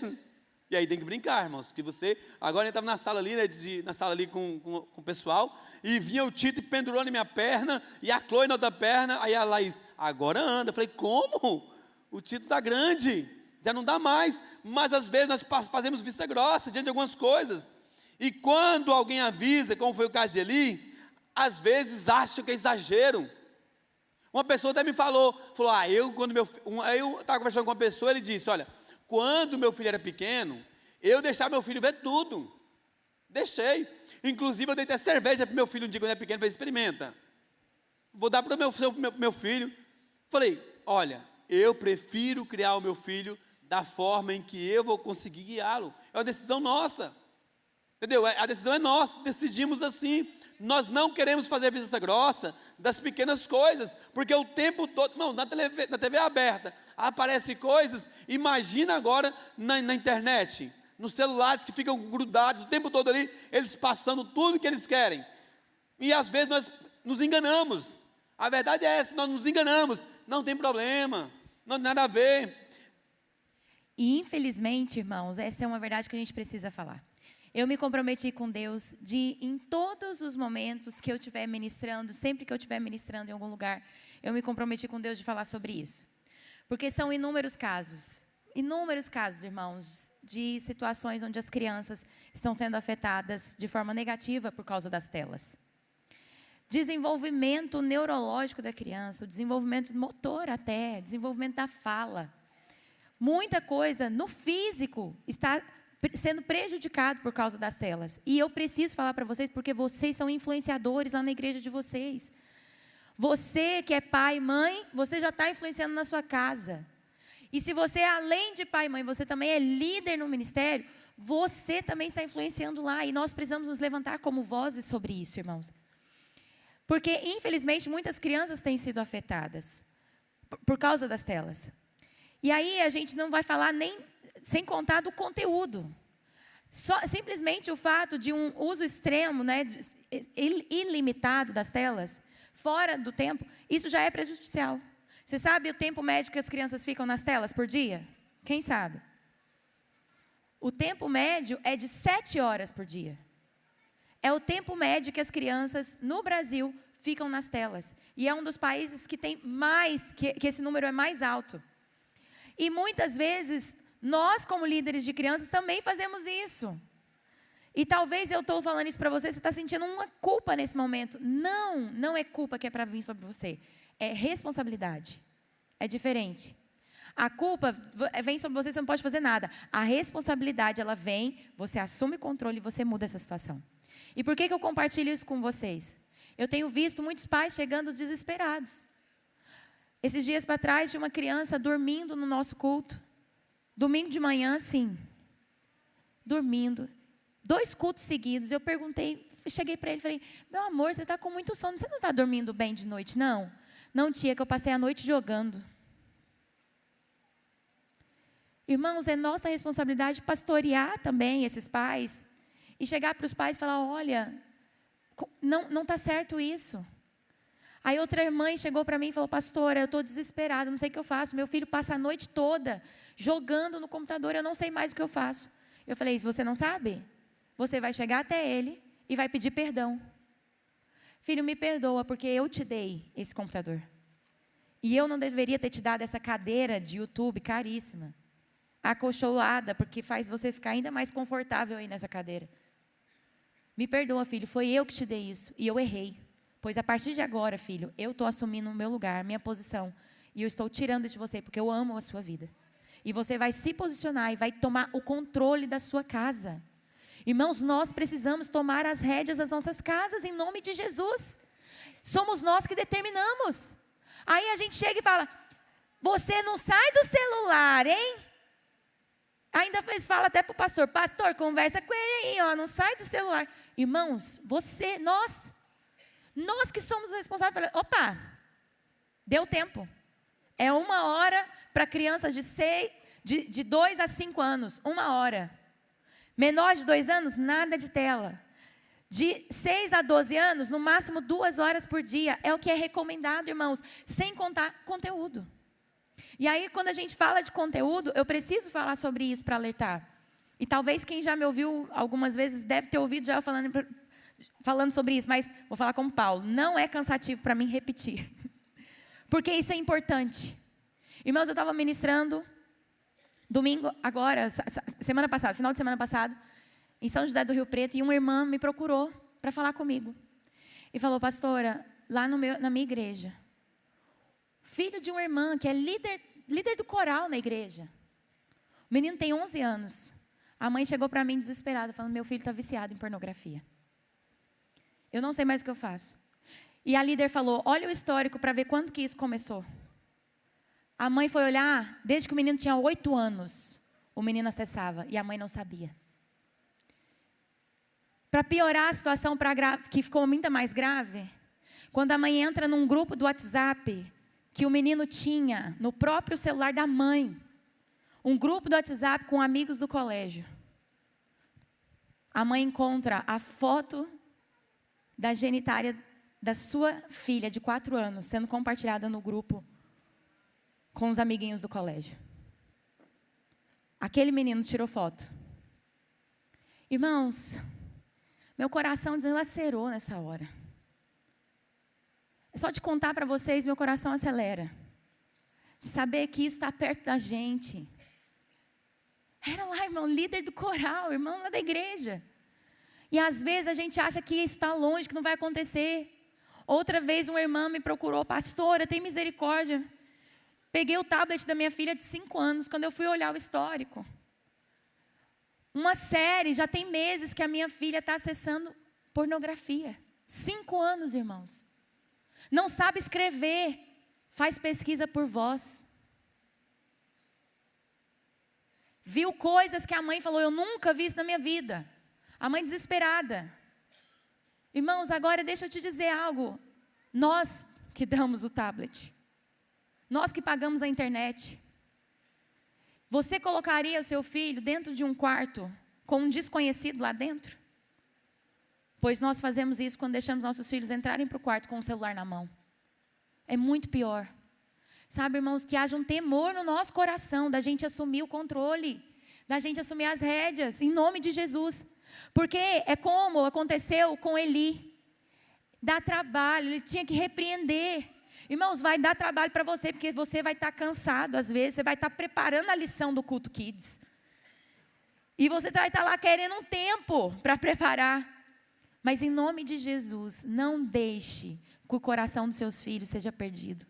E aí tem que brincar, irmãos. Que você, agora eu estava na sala ali, né, na sala ali com o pessoal, e vinha o Tito e pendurou na minha perna, e a Chloe na outra perna, aí a Laís, agora anda. Eu falei, como? O Tito está grande, já não dá mais. Mas às vezes nós fazemos vista grossa diante de algumas coisas. E quando alguém avisa, como foi o caso de Eli, às vezes acham que é exagero. Uma pessoa até me falou, eu estava conversando com uma pessoa, ele disse, olha, quando meu filho era pequeno, eu deixava meu filho ver tudo. Deixei. Inclusive, eu dei até cerveja para meu filho um dia quando ele era pequeno, falei, experimenta. Vou dar para o meu filho. Falei, olha, eu prefiro criar o meu filho da forma em que eu vou conseguir guiá-lo. É uma decisão nossa. Entendeu? A decisão é nossa, decidimos assim. Nós não queremos fazer vista grossa das pequenas coisas, porque o tempo todo, não, na TV aberta, aparecem coisas, imagina agora na internet, nos celulares que ficam grudados o tempo todo ali, eles passando tudo que eles querem, e às vezes nós nos enganamos, a verdade é essa, nós nos enganamos, não tem problema, não tem nada a ver. E infelizmente, irmãos, essa é uma verdade que a gente precisa falar. Eu me comprometi com Deus de, em todos os momentos que eu estiver ministrando, sempre que eu estiver ministrando em algum lugar, eu me comprometi com Deus de falar sobre isso. Porque são inúmeros casos, irmãos, de situações onde as crianças estão sendo afetadas de forma negativa por causa das telas. Desenvolvimento neurológico da criança, o desenvolvimento motor até, desenvolvimento da fala. Muita coisa no físico está sendo prejudicado por causa das telas. E eu preciso falar para vocês, porque vocês são influenciadores lá na igreja de vocês. Você que é pai e mãe, você já está influenciando na sua casa. E se você, além de pai e mãe, você também é líder no ministério, você também está influenciando lá. E nós precisamos nos levantar como vozes sobre isso, irmãos. Porque, infelizmente, muitas crianças têm sido afetadas por causa das telas. E aí a gente não vai falar nem sem contar do conteúdo. Simplesmente o fato de um uso extremo, né, ilimitado das telas, fora do tempo, isso já é prejudicial. Você sabe o tempo médio que as crianças ficam nas telas por dia? Quem sabe? O tempo médio é de 7 horas por dia. É o tempo médio que as crianças no Brasil ficam nas telas. E é um dos países que tem mais, que esse número é mais alto. E muitas vezes, nós como líderes de crianças também fazemos isso. E talvez eu estou falando isso para você está sentindo uma culpa nesse momento. Não é culpa que é para vir sobre você. É responsabilidade. É diferente. A culpa vem sobre você não pode fazer nada. A responsabilidade, ela vem, você assume o controle e você muda essa situação. E por que eu compartilho isso com vocês? Eu tenho visto muitos pais chegando desesperados. Esses dias para trás, tinha uma criança dormindo no nosso culto. Domingo de manhã, sim. Dormindo. 2 cultos seguidos. Eu cheguei para ele e falei, meu amor, você está com muito sono. Você não está dormindo bem de noite, não? Não, tia, que eu passei a noite jogando. Irmãos, é nossa responsabilidade pastorear também esses pais. E chegar para os pais e falar, olha, não está certo isso. Aí outra mãe chegou para mim e falou, pastora, eu estou desesperada, não sei o que eu faço. Meu filho passa a noite toda jogando no computador, eu não sei mais o que eu faço. Eu falei, se você não sabe, você vai chegar até ele e vai pedir perdão. Filho, me perdoa porque eu te dei esse computador. E eu não deveria ter te dado essa cadeira de YouTube caríssima, acolchoada, porque faz você ficar ainda mais confortável aí nessa cadeira. Me perdoa, filho, foi eu que te dei isso e eu errei. Pois a partir de agora, filho, eu estou assumindo o meu lugar, a minha posição. E eu estou tirando isso de você, porque eu amo a sua vida. E você vai se posicionar e vai tomar o controle da sua casa. Irmãos, nós precisamos tomar as rédeas das nossas casas, em nome de Jesus. Somos nós que determinamos. Aí a gente chega e fala, você não sai do celular, hein? Ainda eles falam até para o pastor, pastor, conversa com ele aí, ó, não sai do celular. Irmãos, nós que somos os responsáveis, opa, deu tempo. É 1 hora para crianças de 2 a 5 anos, 1 hora. Menor de 2 anos, nada de tela. De 6 a 12 anos, no máximo 2 horas por dia. É o que é recomendado, irmãos, sem contar conteúdo. E aí, quando a gente fala de conteúdo, eu preciso falar sobre isso para alertar. E talvez quem já me ouviu algumas vezes deve ter ouvido já falando sobre isso, mas vou falar como Paulo. Não é cansativo para mim repetir. Porque isso é importante. Irmãos, eu estava ministrando domingo, agora, semana passada, final de semana passada, em São José do Rio Preto, e uma irmã me procurou para falar comigo. E falou, pastora, lá na minha igreja, filho de uma irmã que é líder do coral na igreja. O menino tem 11 anos. A mãe chegou para mim desesperada, falando, meu filho está viciado em pornografia. Eu não sei mais o que eu faço. E a líder falou, olha o histórico para ver quando que isso começou. A mãe foi olhar, desde que o menino tinha 8 anos, o menino acessava e a mãe não sabia. Para piorar a situação, que ficou ainda mais grave, quando a mãe entra num grupo do WhatsApp, que o menino tinha no próprio celular da mãe, um grupo do WhatsApp com amigos do colégio. A mãe encontra a foto da genitália da sua filha de 4 anos, sendo compartilhada no grupo com os amiguinhos do colégio. Aquele menino tirou foto. Irmãos, meu coração deslacerou nessa hora. É só de contar para vocês, meu coração acelera. De saber que isso está perto da gente. Era lá, irmão, líder do coral, irmão lá da igreja. E às vezes a gente acha que isso está longe, que não vai acontecer. Outra vez uma irmã me procurou, pastora, tem misericórdia. Peguei o tablet da minha filha de 5 anos, quando eu fui olhar o histórico. Uma série, já tem meses que a minha filha está acessando pornografia. 5 anos, irmãos. Não sabe escrever, faz pesquisa por voz. Viu coisas que a mãe falou, eu nunca vi isso na minha vida. A mãe desesperada. Irmãos, agora deixa eu te dizer algo. Nós que damos o tablet. Nós que pagamos a internet. Você colocaria o seu filho dentro de um quarto com um desconhecido lá dentro? Pois nós fazemos isso quando deixamos nossos filhos entrarem para o quarto com o celular na mão. É muito pior. Sabe, irmãos, que haja um temor no nosso coração da gente assumir o controle, da gente assumir as rédeas, em nome de Jesus. Porque é como aconteceu com Eli. Dá trabalho, ele tinha que repreender. Irmãos, vai dar trabalho para você, porque você vai estar cansado às vezes, você vai estar preparando a lição do culto Kids. E você vai estar lá querendo um tempo para preparar. Mas em nome de Jesus, não deixe que o coração dos seus filhos seja perdido.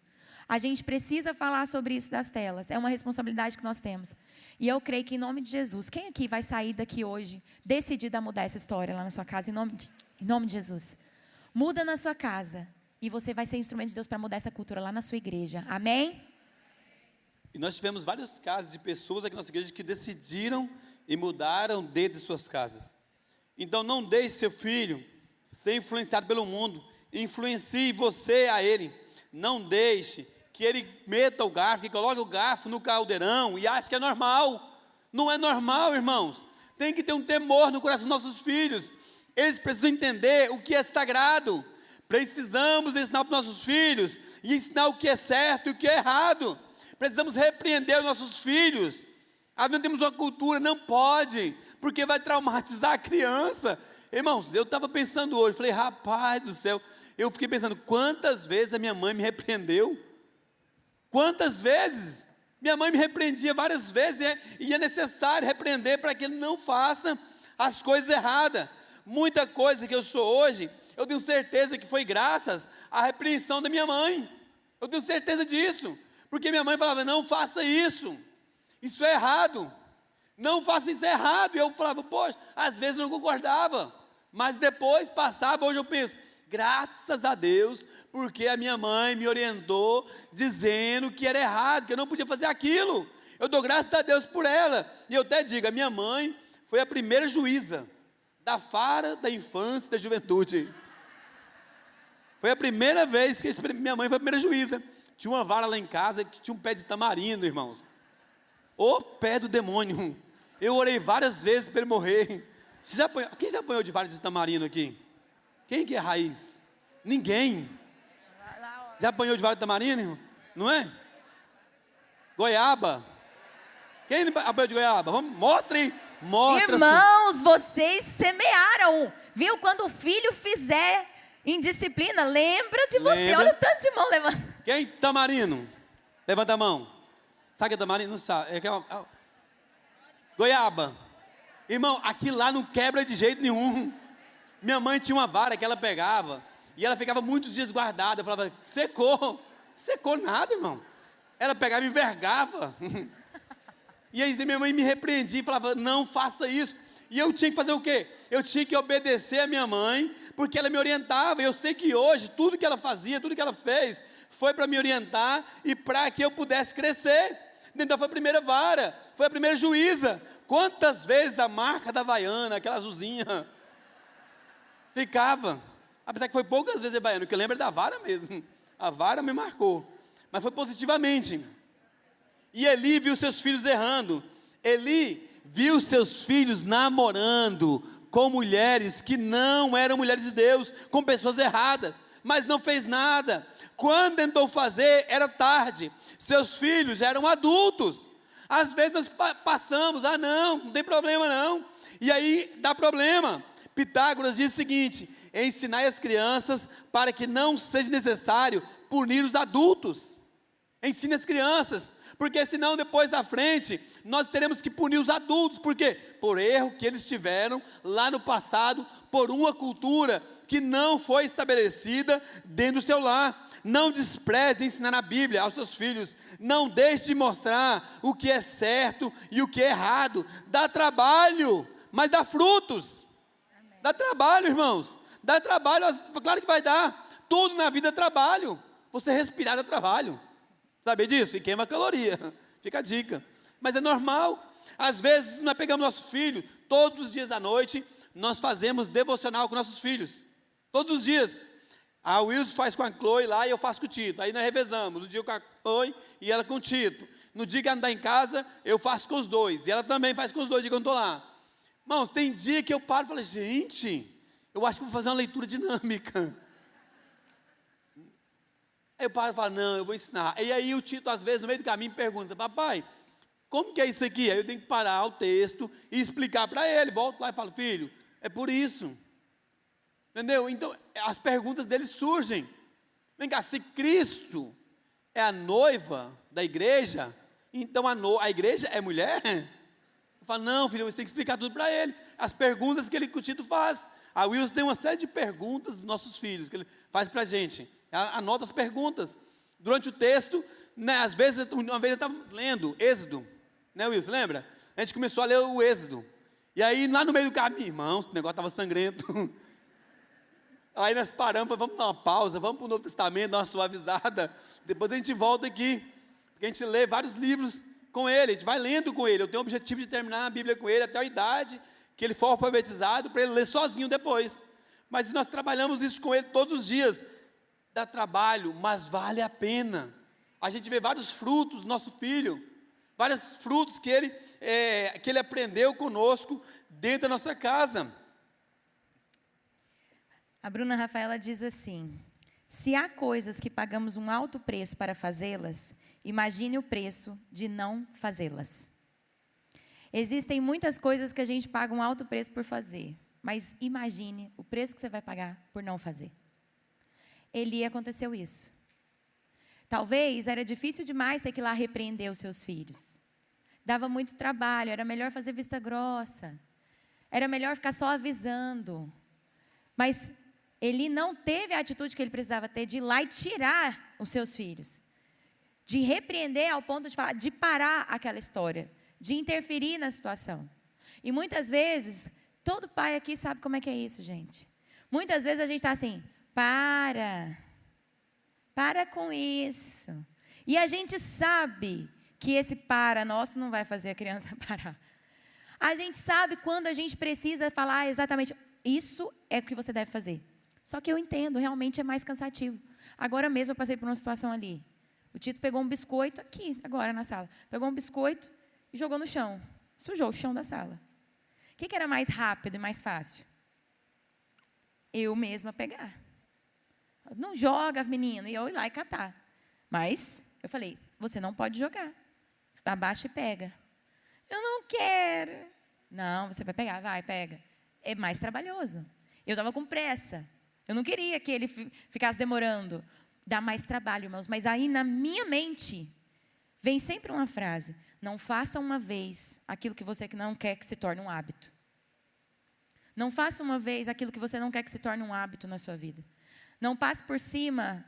A gente precisa falar sobre isso das telas, é uma responsabilidade que nós temos. E eu creio que em nome de Jesus, quem aqui vai sair daqui hoje decidida a mudar essa história lá na sua casa, em nome de Jesus. Muda na sua casa e você vai ser instrumento de Deus para mudar essa cultura lá na sua igreja, amém? E nós tivemos vários casos de pessoas aqui na nossa igreja que decidiram e mudaram dentro de suas casas. Então não deixe seu filho ser influenciado pelo mundo, influencie você a ele. Não deixe que ele meta o garfo, que coloque o garfo no caldeirão e ache que é normal. Não é normal, irmãos. Tem que ter um temor no coração dos nossos filhos. Eles precisam entender o que é sagrado. Precisamos ensinar para os nossos filhos e ensinar o que é certo e o que é errado. Precisamos repreender os nossos filhos. Nós temos uma cultura, não pode, porque vai traumatizar a criança. Irmãos, eu estava pensando hoje, falei, rapaz do céu, eu fiquei pensando, quantas vezes a minha mãe me repreendeu? Quantas vezes? Minha mãe me repreendia várias vezes, e é necessário repreender para que ele não faça as coisas erradas. Muita coisa que eu sou hoje, eu tenho certeza que foi graças à repreensão da minha mãe. Eu tenho certeza disso, porque minha mãe falava, não faça isso, isso é errado, não faça isso, é errado. E eu falava, poxa, às vezes eu não concordava, mas depois passava, hoje eu penso, graças a Deus, porque a minha mãe me orientou, dizendo que era errado, que eu não podia fazer aquilo. Eu dou graças a Deus por ela. E eu até digo, a minha mãe foi a primeira juíza da vara da infância e da juventude. Foi a primeira vez que minha mãe foi a primeira juíza. Tinha uma vara lá em casa que tinha um pé de tamarindo, irmãos. O pé do demônio. Eu orei várias vezes para ele morrer. Quem já apanhou de vara de tamarindo aqui? Quem que é raiz? Ninguém. Já apanhou de vara de tamarindo, irmão? Não é? Goiaba. Quem apoia de goiaba? Vamos, mostra aí. Mostra. Irmãos, vocês semearam. Viu? Quando o filho fizer indisciplina, lembra de você. Lembra. Olha o tanto de mão levantando. Quem? Tamarino. Levanta a mão. Sabe o que é tamarino? Não sabe. Goiaba. Irmão, aquilo lá não quebra de jeito nenhum. Minha mãe tinha uma vara que ela pegava e ela ficava muitos dias guardada. Eu falava, secou. Secou nada, irmão. Ela pegava e envergava. E aí minha mãe me repreendia e falava, não faça isso. E eu tinha que fazer o quê? Eu tinha que obedecer a minha mãe, porque ela me orientava. Eu sei que hoje, tudo que ela fazia, tudo que ela fez, foi para me orientar e para que eu pudesse crescer. Então foi a primeira vara, foi a primeira juíza. Quantas vezes a marca da Havaiana, aquela azulzinha, ficava. Apesar que foi poucas vezes a Havaiana, o que eu lembro é da vara mesmo. A vara me marcou, mas foi positivamente. E Eli viu seus filhos errando. Eli viu seus filhos namorando com mulheres que não eram mulheres de Deus, com pessoas erradas, mas não fez nada. Quando tentou fazer, era tarde. Seus filhos eram adultos. Às vezes nós passamos, não tem problema não. E aí dá problema. Pitágoras diz o seguinte: ensinai as crianças para que não seja necessário punir os adultos. Ensine as crianças, porque senão depois da frente nós teremos que punir os adultos. Por quê? Por erro que eles tiveram lá no passado, por uma cultura que não foi estabelecida dentro do seu lar. Não despreze ensinar a Bíblia aos seus filhos. Não deixe de mostrar o que é certo e o que é errado. Dá trabalho, mas dá frutos. Amém. Dá trabalho, irmãos. Dá trabalho, claro que vai dar. Tudo na vida é trabalho. Você respirar é trabalho. Sabe disso? E queima caloria. Fica a dica. Mas é normal. Às vezes nós pegamos nosso filho, todos os dias à noite, nós fazemos devocional com nossos filhos. Todos os dias. A Wilson faz com a Chloe lá e eu faço com o Tito. Aí nós revezamos. No dia com a Chloe e ela com o Tito. No dia que ela não está em casa, eu faço com os dois. E ela também faz com os dois, dia que eu não estou lá. Irmãos, tem dia que eu paro e falo, gente, eu acho que vou fazer uma leitura dinâmica. Aí eu paro e falo, não, eu vou ensinar. E aí o Tito, às vezes, no meio do caminho, pergunta, papai, como que é isso aqui? Aí eu tenho que parar o texto e explicar para ele. Volto lá e falo, filho, é por isso. Entendeu? Então, as perguntas dele surgem. Vem cá, se Cristo é a noiva da igreja, então a igreja é mulher? Eu falo, não, filho, você tem que explicar tudo para ele. As perguntas que o Tito faz. A Wilson tem uma série de perguntas dos nossos filhos, que ele faz para a gente. Anota as perguntas. Durante o texto, né, às vezes, uma vez eu estava lendo Êxodo, né, Wilson, lembra? A gente começou a ler o Êxodo. E aí, lá no meio do caminho, irmãos, o negócio estava sangrento. Aí nós paramos, vamos dar uma pausa, vamos para o Novo Testamento, dar uma suavizada. Depois a gente volta aqui, porque a gente lê vários livros com ele, a gente vai lendo com ele. Eu tenho o objetivo de terminar a Bíblia com ele até a idade que ele for alfabetizado, para ele ler sozinho depois. Mas nós trabalhamos isso com ele todos os dias. Dá trabalho, mas vale a pena. A gente vê vários frutos do nosso filho, vários frutos que ele aprendeu conosco dentro da nossa casa. A Bruna Rafaela diz assim: se há coisas que pagamos um alto preço para fazê-las, imagine o preço de não fazê-las. Existem muitas coisas que a gente paga um alto preço por fazer, mas imagine o preço que você vai pagar por não fazer. Eli aconteceu isso. Talvez era difícil demais ter que ir lá repreender os seus filhos. Dava muito trabalho, era melhor fazer vista grossa. Era melhor ficar só avisando. Mas Eli não teve a atitude que ele precisava ter de ir lá e tirar os seus filhos. De repreender ao ponto de falar, de parar aquela história, de interferir na situação. E muitas vezes, todo pai aqui sabe como é que é isso, gente. Muitas vezes a gente está assim, para com isso. E a gente sabe que esse para nosso não vai fazer a criança parar. A gente sabe quando a gente precisa falar exatamente, isso é o que você deve fazer. Só que eu entendo, realmente é mais cansativo. Agora mesmo eu passei por uma situação ali. O Tito pegou um biscoito aqui, agora na sala. Pegou um biscoito e jogou no chão. Sujou o chão da sala. O que era mais rápido e mais fácil? Eu mesma pegar. Não joga, menino. E eu ir lá e catar. Mas eu falei, você não pode jogar. abaixa e pega. Eu não quero. Não, você vai pegar, vai, pega. É mais trabalhoso. Eu estava com pressa. Eu não queria que ele ficasse demorando. Dá mais trabalho, irmãos. Mas aí na minha mente vem sempre uma frase: não faça uma vez aquilo que você não quer que se torne um hábito. Não faça uma vez aquilo que você não quer que se torne um hábito na sua vida. Não passe por cima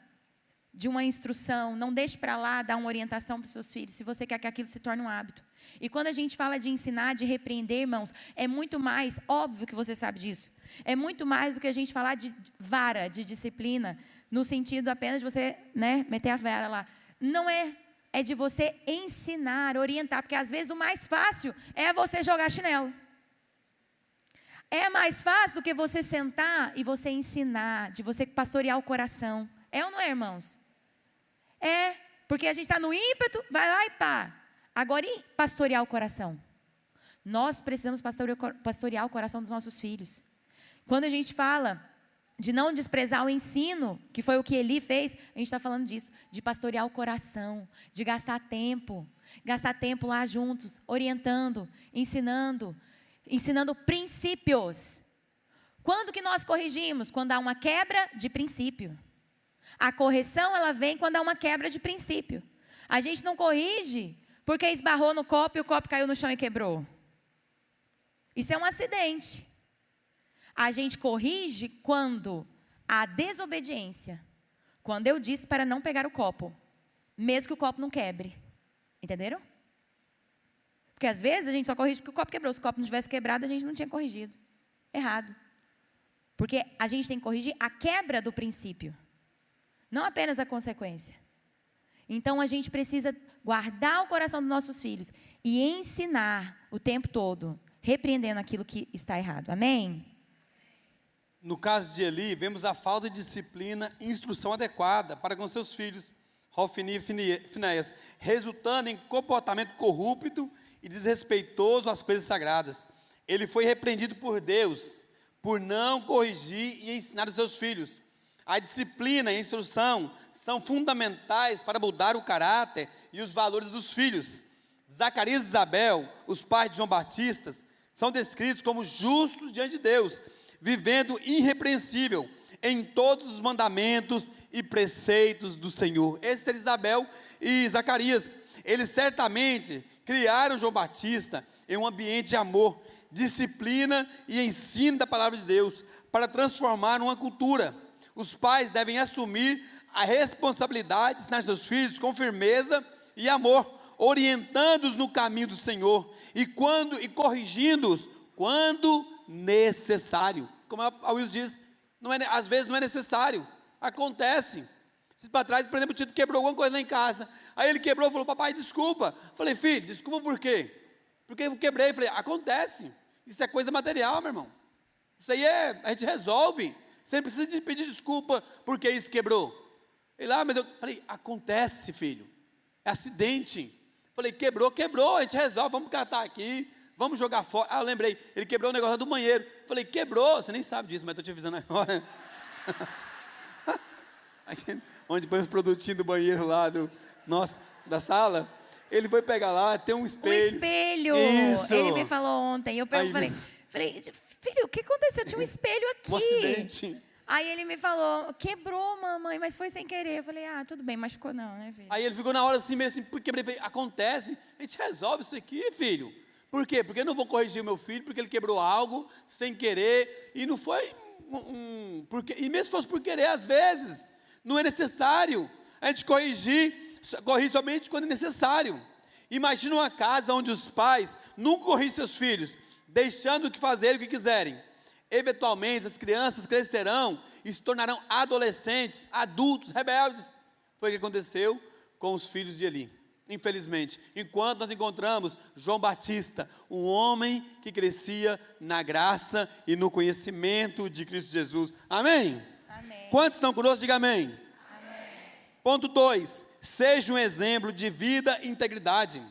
de uma instrução, não deixe para lá dar uma orientação para os seus filhos, se você quer que aquilo se torne um hábito. E quando a gente fala de ensinar, de repreender, irmãos, é muito mais, óbvio que você sabe disso, é muito mais do que a gente falar de vara, de disciplina, no sentido apenas de você, meter a vara lá. Não é, é de você ensinar, orientar, porque às vezes o mais fácil é você jogar chinelo. É mais fácil do que você sentar e você ensinar, de você pastorear o coração. É ou não é, irmãos? É, porque a gente está no ímpeto, vai lá e pá. Agora, e pastorear o coração? Nós precisamos pastorear o coração dos nossos filhos. Quando a gente fala de não desprezar o ensino, que foi o que Eli fez, a gente está falando disso, de pastorear o coração, de gastar tempo lá juntos, orientando, ensinando princípios. Quando que nós corrigimos? Quando há uma quebra de princípio. A correção, ela vem quando há uma quebra de princípio. A gente não corrige porque esbarrou no copo e o copo caiu no chão e quebrou. Isso é um acidente. A gente corrige quando há desobediência. Quando eu disse para não pegar o copo, mesmo que o copo não quebre. Entenderam? Porque às vezes a gente só corrige porque o copo quebrou. Se o copo não tivesse quebrado, a gente não tinha corrigido. Errado. Porque a gente tem que corrigir a quebra do princípio, não apenas a consequência. Então a gente precisa guardar o coração dos nossos filhos e ensinar o tempo todo, repreendendo aquilo que está errado. Amém? No caso de Eli, vemos a falta de disciplina e instrução adequada para com seus filhos, Hofni e Finéias, resultando em comportamento corrupto e desrespeitoso às coisas sagradas. Ele foi repreendido por Deus por não corrigir e ensinar os seus filhos. A disciplina e a instrução são fundamentais para mudar o caráter e os valores dos filhos. Zacarias e Isabel, os pais de João Batista, são descritos como justos diante de Deus, vivendo irrepreensível em todos os mandamentos e preceitos do Senhor. Esses eram Isabel e Zacarias. Eles certamente criaram João Batista em um ambiente de amor, disciplina e ensino da palavra de Deus para transformar uma cultura. Os pais devem assumir a responsabilidade de ensinar seus filhos com firmeza e amor, orientando-os no caminho do Senhor e corrigindo-os quando necessário. Como a Wilson diz, às vezes não é necessário, acontece. Esses para trás, por exemplo, o Tito quebrou alguma coisa lá em casa, aí ele quebrou e falou: papai, desculpa. Falei: filho, desculpa por quê? Porque eu quebrei. Falei: acontece, isso é coisa material, meu irmão, isso aí a gente resolve, você não precisa de pedir desculpa porque isso quebrou. Ele lá, mas eu falei: acontece, filho, é acidente. Falei: quebrou, a gente resolve, vamos catar aqui, vamos jogar fora. Eu lembrei, ele quebrou o negócio do banheiro. Falei: quebrou, você nem sabe disso, mas estou te avisando agora. Aqui, onde põe os produtinhos do banheiro lá, da sala, ele foi pegar lá, tem um espelho. O espelho, isso. Ele me falou ontem, eu falei, filho, o que aconteceu? Tinha um espelho aqui. Um acidente. Aí ele me falou: quebrou, mamãe, mas foi sem querer. Eu falei: tudo bem, machucou não, né, filho? Aí ele ficou na hora assim, meio assim, quebrei. Falei: acontece, a gente resolve isso aqui, filho. Por quê? Porque eu não vou corrigir o meu filho, porque ele quebrou algo sem querer, e não foi e mesmo se fosse por querer, às vezes, não é necessário. A gente corrige somente quando é necessário. Imagina uma casa onde os pais nunca corrigem seus filhos, deixando que fazerem o que quiserem. Eventualmente, as crianças crescerão e se tornarão adolescentes, adultos, rebeldes. Foi o que aconteceu com os filhos de Eli, infelizmente. Enquanto nós encontramos João Batista, um homem que crescia na graça e no conhecimento de Cristo Jesus. Amém? Amém. Quantos estão conosco? Diga amém. Amém. Ponto 2. Seja um exemplo de vida e integridade.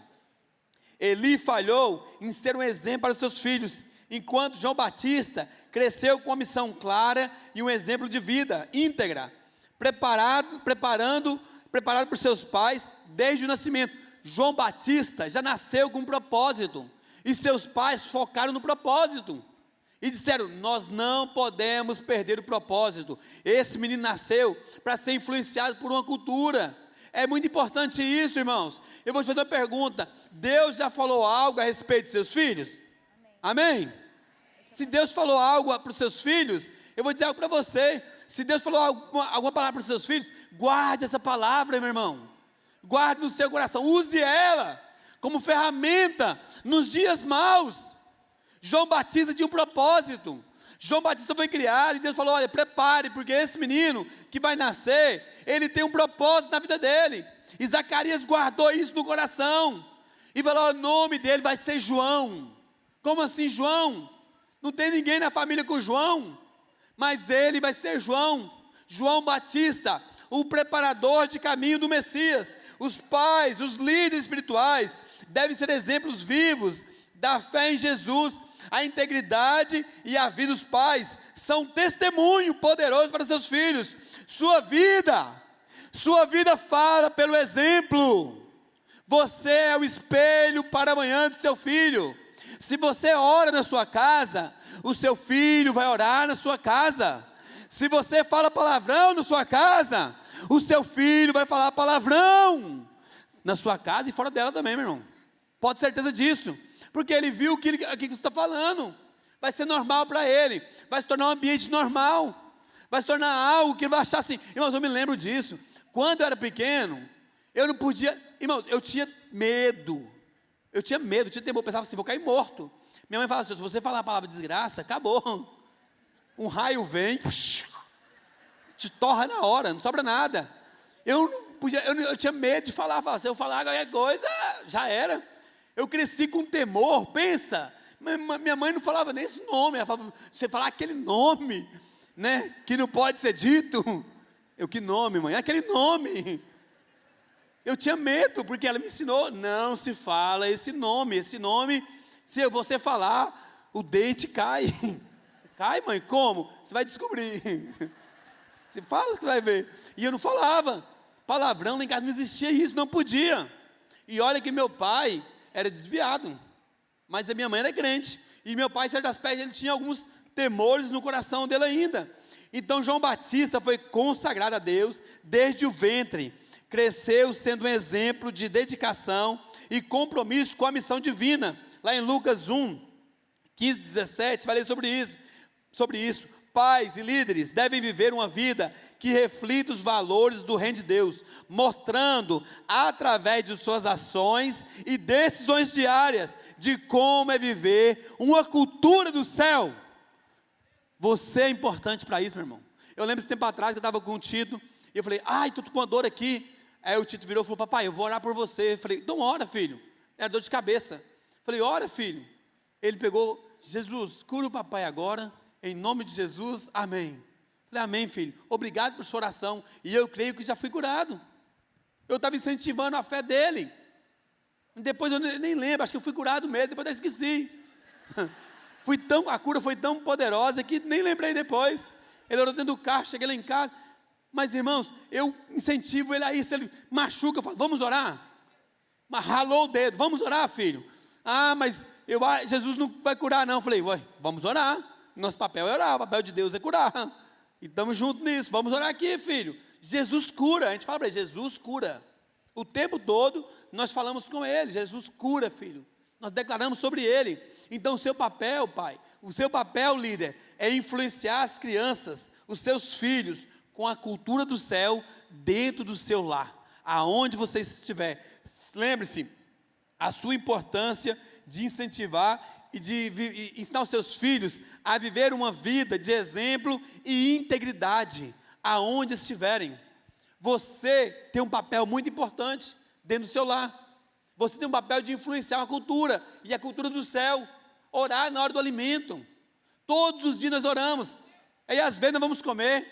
Eli falhou em ser um exemplo para os seus filhos, enquanto João Batista cresceu com uma missão clara e um exemplo de vida íntegra, preparado por seus pais desde o nascimento. João Batista já nasceu com um propósito, e seus pais focaram no propósito, e disseram: nós não podemos perder o propósito. Esse menino nasceu para ser influenciado por uma cultura. É muito importante isso, irmãos. Eu vou te fazer uma pergunta: Deus já falou algo a respeito de seus filhos? Amém? Se Deus falou algo para os seus filhos, eu vou dizer algo para você. Se Deus falou alguma palavra para os seus filhos, guarde essa palavra, meu irmão. Guarde no seu coração, use ela como ferramenta nos dias maus. João Batista tinha um propósito. João Batista foi criado e Deus falou: olha, prepare, porque esse menino que vai nascer, ele tem um propósito na vida dele. E Zacarias guardou isso no coração e falou: o nome dele vai ser João. Como assim João? Não tem ninguém na família com João, mas ele vai ser João, João Batista, o preparador de caminho do Messias. Os pais, os líderes espirituais devem ser exemplos vivos da fé em Jesus. A integridade e a vida dos pais são testemunho poderoso para seus filhos. Sua vida fala pelo exemplo. Você é o espelho para amanhã do seu filho. Se você ora na sua casa, o seu filho vai orar na sua casa. Se você fala palavrão na sua casa, o seu filho vai falar palavrão na sua casa e fora dela também, meu irmão. Pode ter certeza disso, porque ele viu o que você está falando. Vai ser normal para ele, vai se tornar um ambiente normal, vai se tornar algo que ele vai achar assim. Irmãos, eu me lembro disso. Quando eu era pequeno, eu não podia, irmãos, eu tinha medo, tinha temor, eu pensava assim: vou cair morto. Minha mãe falava assim: se você falar a palavra desgraça, acabou. Um raio vem, te torra na hora, não sobra nada. Eu não podia, eu tinha medo de falar, se eu falar qualquer coisa, já era. Eu cresci com temor, pensa. Minha mãe não falava nem esse nome, ela falava: você falar aquele nome, né, que não pode ser dito. Eu: que nome, mãe? Aquele nome. Eu tinha medo, porque ela me ensinou: não se fala esse nome, se você falar, o dente cai. Cai, mãe? Como? Você vai descobrir. Você fala que vai ver. E eu não falava. Palavrão, lá em casa não existia isso, não podia. E olha que meu pai era desviado, mas a minha mãe era crente. E meu pai, certas vezes, ele tinha alguns temores no coração dele ainda. Então João Batista foi consagrado a Deus desde o ventre. Cresceu sendo um exemplo de dedicação e compromisso com a missão divina. Lá em Lucas 1, 15, 17, falei sobre isso. Pais e líderes devem viver uma vida que reflita os valores do reino de Deus, mostrando através de suas ações e decisões diárias de como é viver uma cultura do céu. Você é importante para isso, meu irmão. Eu lembro esse tempo atrás que eu estava com o Tito e eu falei: ai, estou com uma dor aqui. Aí o Tito virou e falou: papai, eu vou orar por você. Eu falei: então ora, filho. Era dor de cabeça. Eu falei: ora, filho. Ele pegou: Jesus, cura o papai agora, em nome de Jesus, amém. Eu falei: amém, filho, obrigado por sua oração. E eu creio que já fui curado. Eu estava incentivando a fé dele. Depois eu nem lembro, acho que eu fui curado mesmo, depois eu esqueci. A cura foi tão poderosa que nem lembrei depois. Ele orou dentro do carro, cheguei lá em casa. Mas, irmãos, eu incentivo ele a isso. Ele machuca, eu falo: vamos orar? Mas ralou o dedo: vamos orar, filho? Ah, mas Jesus não vai curar não. Eu falei: ué, vamos orar. Nosso papel é orar, o papel de Deus é curar. E estamos juntos nisso, vamos orar aqui, filho. Jesus cura, a gente fala para ele: Jesus cura. O tempo todo nós falamos com ele: Jesus cura, filho. Nós declaramos sobre ele. Então o seu papel, pai, o seu papel, líder, é influenciar as crianças, os seus filhos, com a cultura do céu dentro do seu lar, aonde você estiver. Lembre-se, a sua importância de incentivar e de ensinar os seus filhos a viver uma vida de exemplo e integridade, aonde estiverem. Você tem um papel muito importante dentro do seu lar. Você tem um papel de influenciar a cultura, e a cultura do céu. Orar na hora do alimento. Todos os dias nós oramos. Aí às vezes nós vamos comer,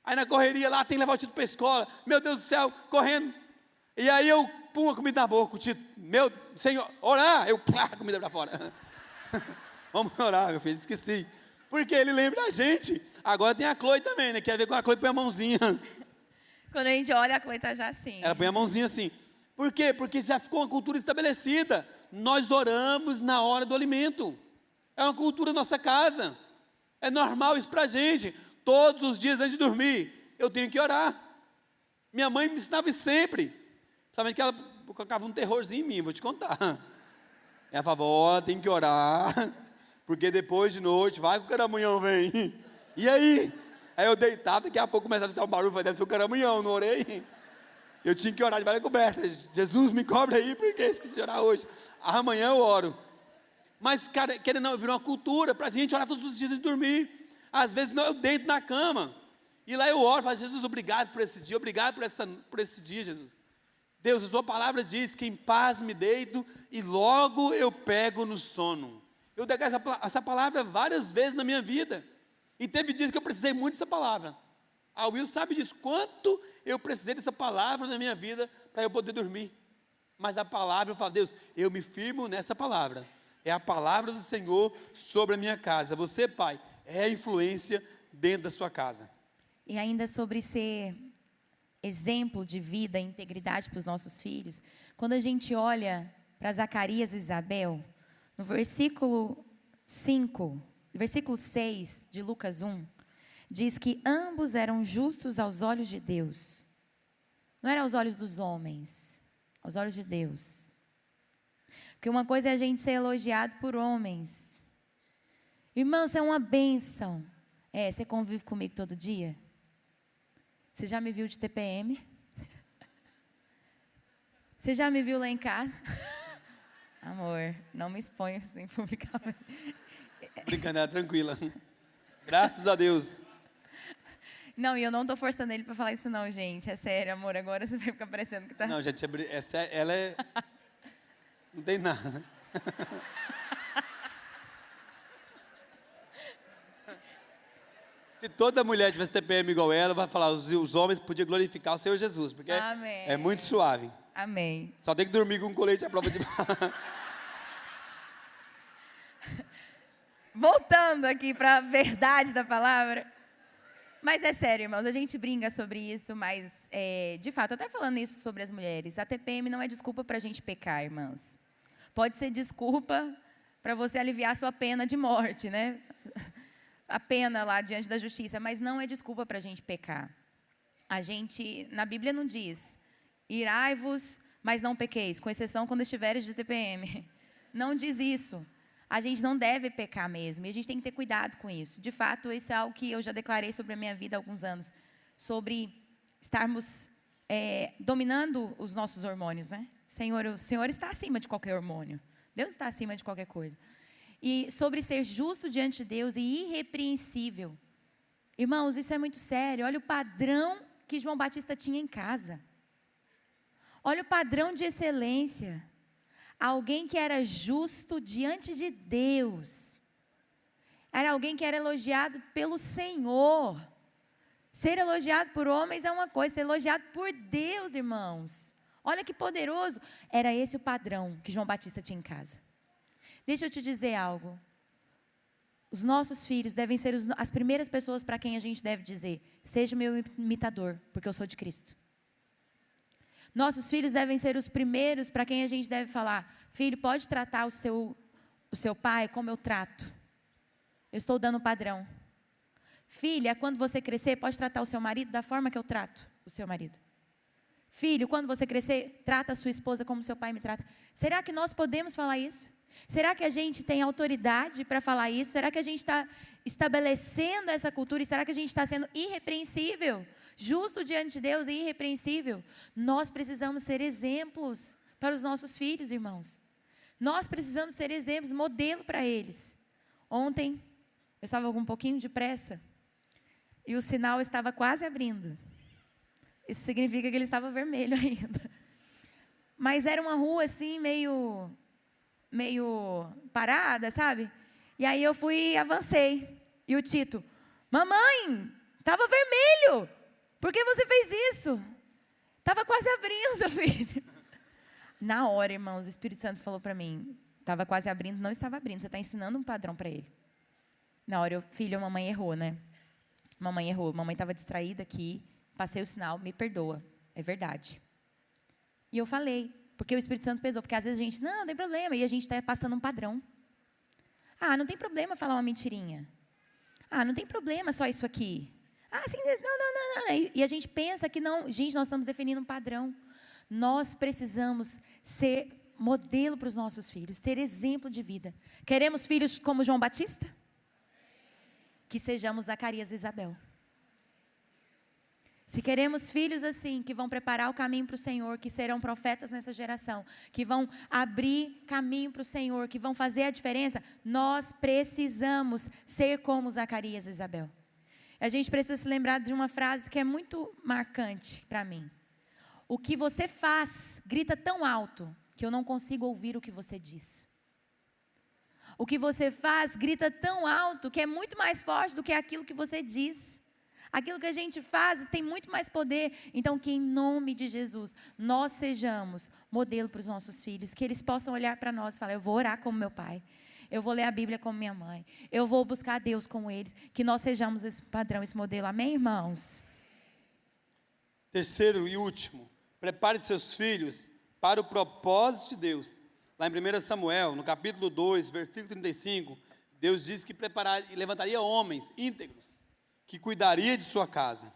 aí na correria lá tem que levar o Tito para a escola. Meu Deus do céu, correndo. E aí eu pum a comida na boca, o Tito: meu Senhor, orar. Eu pá a comida para fora. Vamos orar, meu filho, esqueci. Porque ele lembra a gente. Agora tem a Chloe também, né? Quer ver com a Chloe põe a mãozinha. Quando a gente olha, a Chloe está já assim. Ela põe a mãozinha assim. Por quê? Porque já ficou uma cultura estabelecida. Nós oramos na hora do alimento. É uma cultura da nossa casa. É normal isso para a gente. Todos os dias antes de dormir, eu tenho que orar. Minha mãe me ensinava isso sempre. Sabe que ela colocava um terrorzinho em mim, vou te contar. Ela falava, ó, tem que orar, porque depois de noite, vai que o caramunhão vem. E aí? Aí eu deitava, daqui a pouco começava a ficar um barulho, falei, deve ser o caramunhão, não orei. Eu tinha que orar debaixo da coberta. Jesus, me cobre aí, porque esqueci de orar hoje. Amanhã eu oro. Mas, cara, querendo não, virou uma cultura para a gente orar todos os dias antes de dormir. Às vezes eu deito na cama, e lá eu oro, falo, Jesus, obrigado por esse dia, obrigado por esse dia, Jesus. Deus, a sua palavra diz que em paz me deito e logo eu pego no sono. Eu dei essa palavra várias vezes na minha vida. E teve dias que eu precisei muito dessa palavra. A Will sabe disso, quanto eu precisei dessa palavra na minha vida para eu poder dormir. Mas a palavra, eu falo, Deus, eu me firmo nessa palavra. É a palavra do Senhor sobre a minha casa. Você, pai, é a influência dentro da sua casa. E ainda sobre ser exemplo de vida e integridade para os nossos filhos, quando a gente olha para Zacarias e Isabel, no versículo 5, versículo 6 de Lucas 1, diz que ambos eram justos aos olhos de Deus. Não era aos olhos dos homens, aos olhos de Deus. Porque uma coisa é a gente ser elogiado por homens. Irmão, você é uma bênção. Você convive comigo todo dia? Você já me viu de TPM? Você já me viu lá em casa? Amor, não me exponha assim publicamente. Brincadeira, tranquila. Graças a Deus. Não, e eu não estou forçando ele para falar isso não, gente. É sério, amor, agora você vai ficar parecendo que tá... Não, gente, ela é... Não tem nada. Se toda mulher tivesse TPM igual ela, vai falar, os homens podiam glorificar o Senhor Jesus, porque Amém. É muito suave. Amém. Só tem que dormir com um colete à prova de Voltando aqui para a verdade da palavra. Mas é sério, irmãos, a gente brinca sobre isso, mas, de fato, até falando isso sobre as mulheres, a TPM não é desculpa para a gente pecar, irmãos. Pode ser desculpa para você aliviar a sua pena de morte, né? A pena lá diante da justiça, mas não é desculpa para a gente pecar. A gente, na Bíblia não diz, irai-vos, mas não pequeis, com exceção quando estiveres de TPM. Não diz isso. A gente não deve pecar mesmo, e a gente tem que ter cuidado com isso. De fato, isso é algo que eu já declarei sobre a minha vida há alguns anos, sobre estarmos dominando os nossos hormônios, né? Senhor, o Senhor está acima de qualquer hormônio. Deus está acima de qualquer coisa. E sobre ser justo diante de Deus e irrepreensível. Irmãos, isso é muito sério. Olha o padrão que João Batista tinha em casa. Olha o padrão de excelência. Alguém que era justo diante de Deus. Era alguém que era elogiado pelo Senhor. Ser elogiado por homens é uma coisa, ser elogiado por Deus, irmãos. Olha que poderoso. Era esse o padrão que João Batista tinha em casa. Deixa eu te dizer algo. Os nossos filhos devem ser as primeiras pessoas para quem a gente deve dizer, seja meu imitador, porque eu sou de Cristo. Nossos filhos devem ser os primeiros para quem a gente deve falar, filho, pode tratar o seu pai como eu trato. Eu estou dando padrão. Filha, quando você crescer, pode tratar o seu marido da forma que eu trato o seu marido. Filho, quando você crescer, trata a sua esposa como seu pai me trata. Será que nós podemos falar isso? Será que a gente tem autoridade para falar isso? Será que a gente está estabelecendo essa cultura? E será que a gente está sendo irrepreensível? Justo diante de Deus e irrepreensível? Nós precisamos ser exemplos para os nossos filhos, irmãos. Nós precisamos ser exemplos, modelo para eles. Ontem, eu estava com um pouquinho de pressa e o sinal estava quase abrindo. Isso significa que ele estava vermelho ainda. Mas era uma rua assim, meio parada, sabe? E aí eu fui e avancei. E o Tito, mamãe, estava vermelho. Por que você fez isso? Estava quase abrindo, filho. Na hora, irmãos, o Espírito Santo falou para mim, estava quase abrindo, não estava abrindo. Você está ensinando um padrão para ele. Na hora, filho, a mamãe errou, né? Mamãe errou. Mamãe estava distraída aqui. Passei o sinal, me perdoa. É verdade. E eu falei, porque o Espírito Santo pesou, porque às vezes a gente, não tem problema, e a gente está passando um padrão. Ah, não tem problema falar uma mentirinha. Ah, não tem problema só isso aqui. Ah, sim, não. E a gente pensa que não, gente, nós estamos definindo um padrão. Nós precisamos ser modelo para os nossos filhos, ser exemplo de vida. Queremos filhos como João Batista? Que sejamos Zacarias e Isabel. Se queremos filhos assim, que vão preparar o caminho para o Senhor, que serão profetas nessa geração, que vão abrir caminho para o Senhor, que vão fazer a diferença, nós precisamos ser como Zacarias e Isabel. A gente precisa se lembrar de uma frase que é muito marcante para mim. O que você faz grita tão alto que eu não consigo ouvir o que você diz. O que você faz grita tão alto que é muito mais forte do que aquilo que você diz. Aquilo que a gente faz tem muito mais poder. Então, que em nome de Jesus, nós sejamos modelo para os nossos filhos. Que eles possam olhar para nós e falar, eu vou orar como meu pai. Eu vou ler a Bíblia como minha mãe. Eu vou buscar a Deus como eles. Que nós sejamos esse padrão, esse modelo. Amém, irmãos? Terceiro e último. Prepare seus filhos para o propósito de Deus. Lá em 1 Samuel, no capítulo 2, versículo 35, Deus diz que levantaria homens íntegros, que cuidaria de sua casa.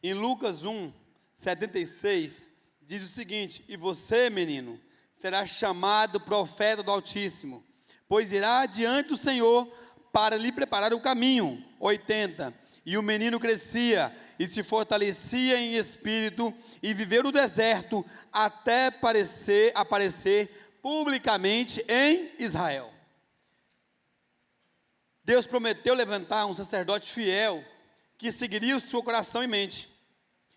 Em Lucas 1, 76, diz o seguinte, e você, menino, será chamado profeta do Altíssimo, pois irá diante do Senhor para lhe preparar o caminho. 80, e o menino crescia e se fortalecia em espírito e viveu no deserto até aparecer publicamente em Israel. Deus prometeu levantar um sacerdote fiel que seguiria o seu coração e mente,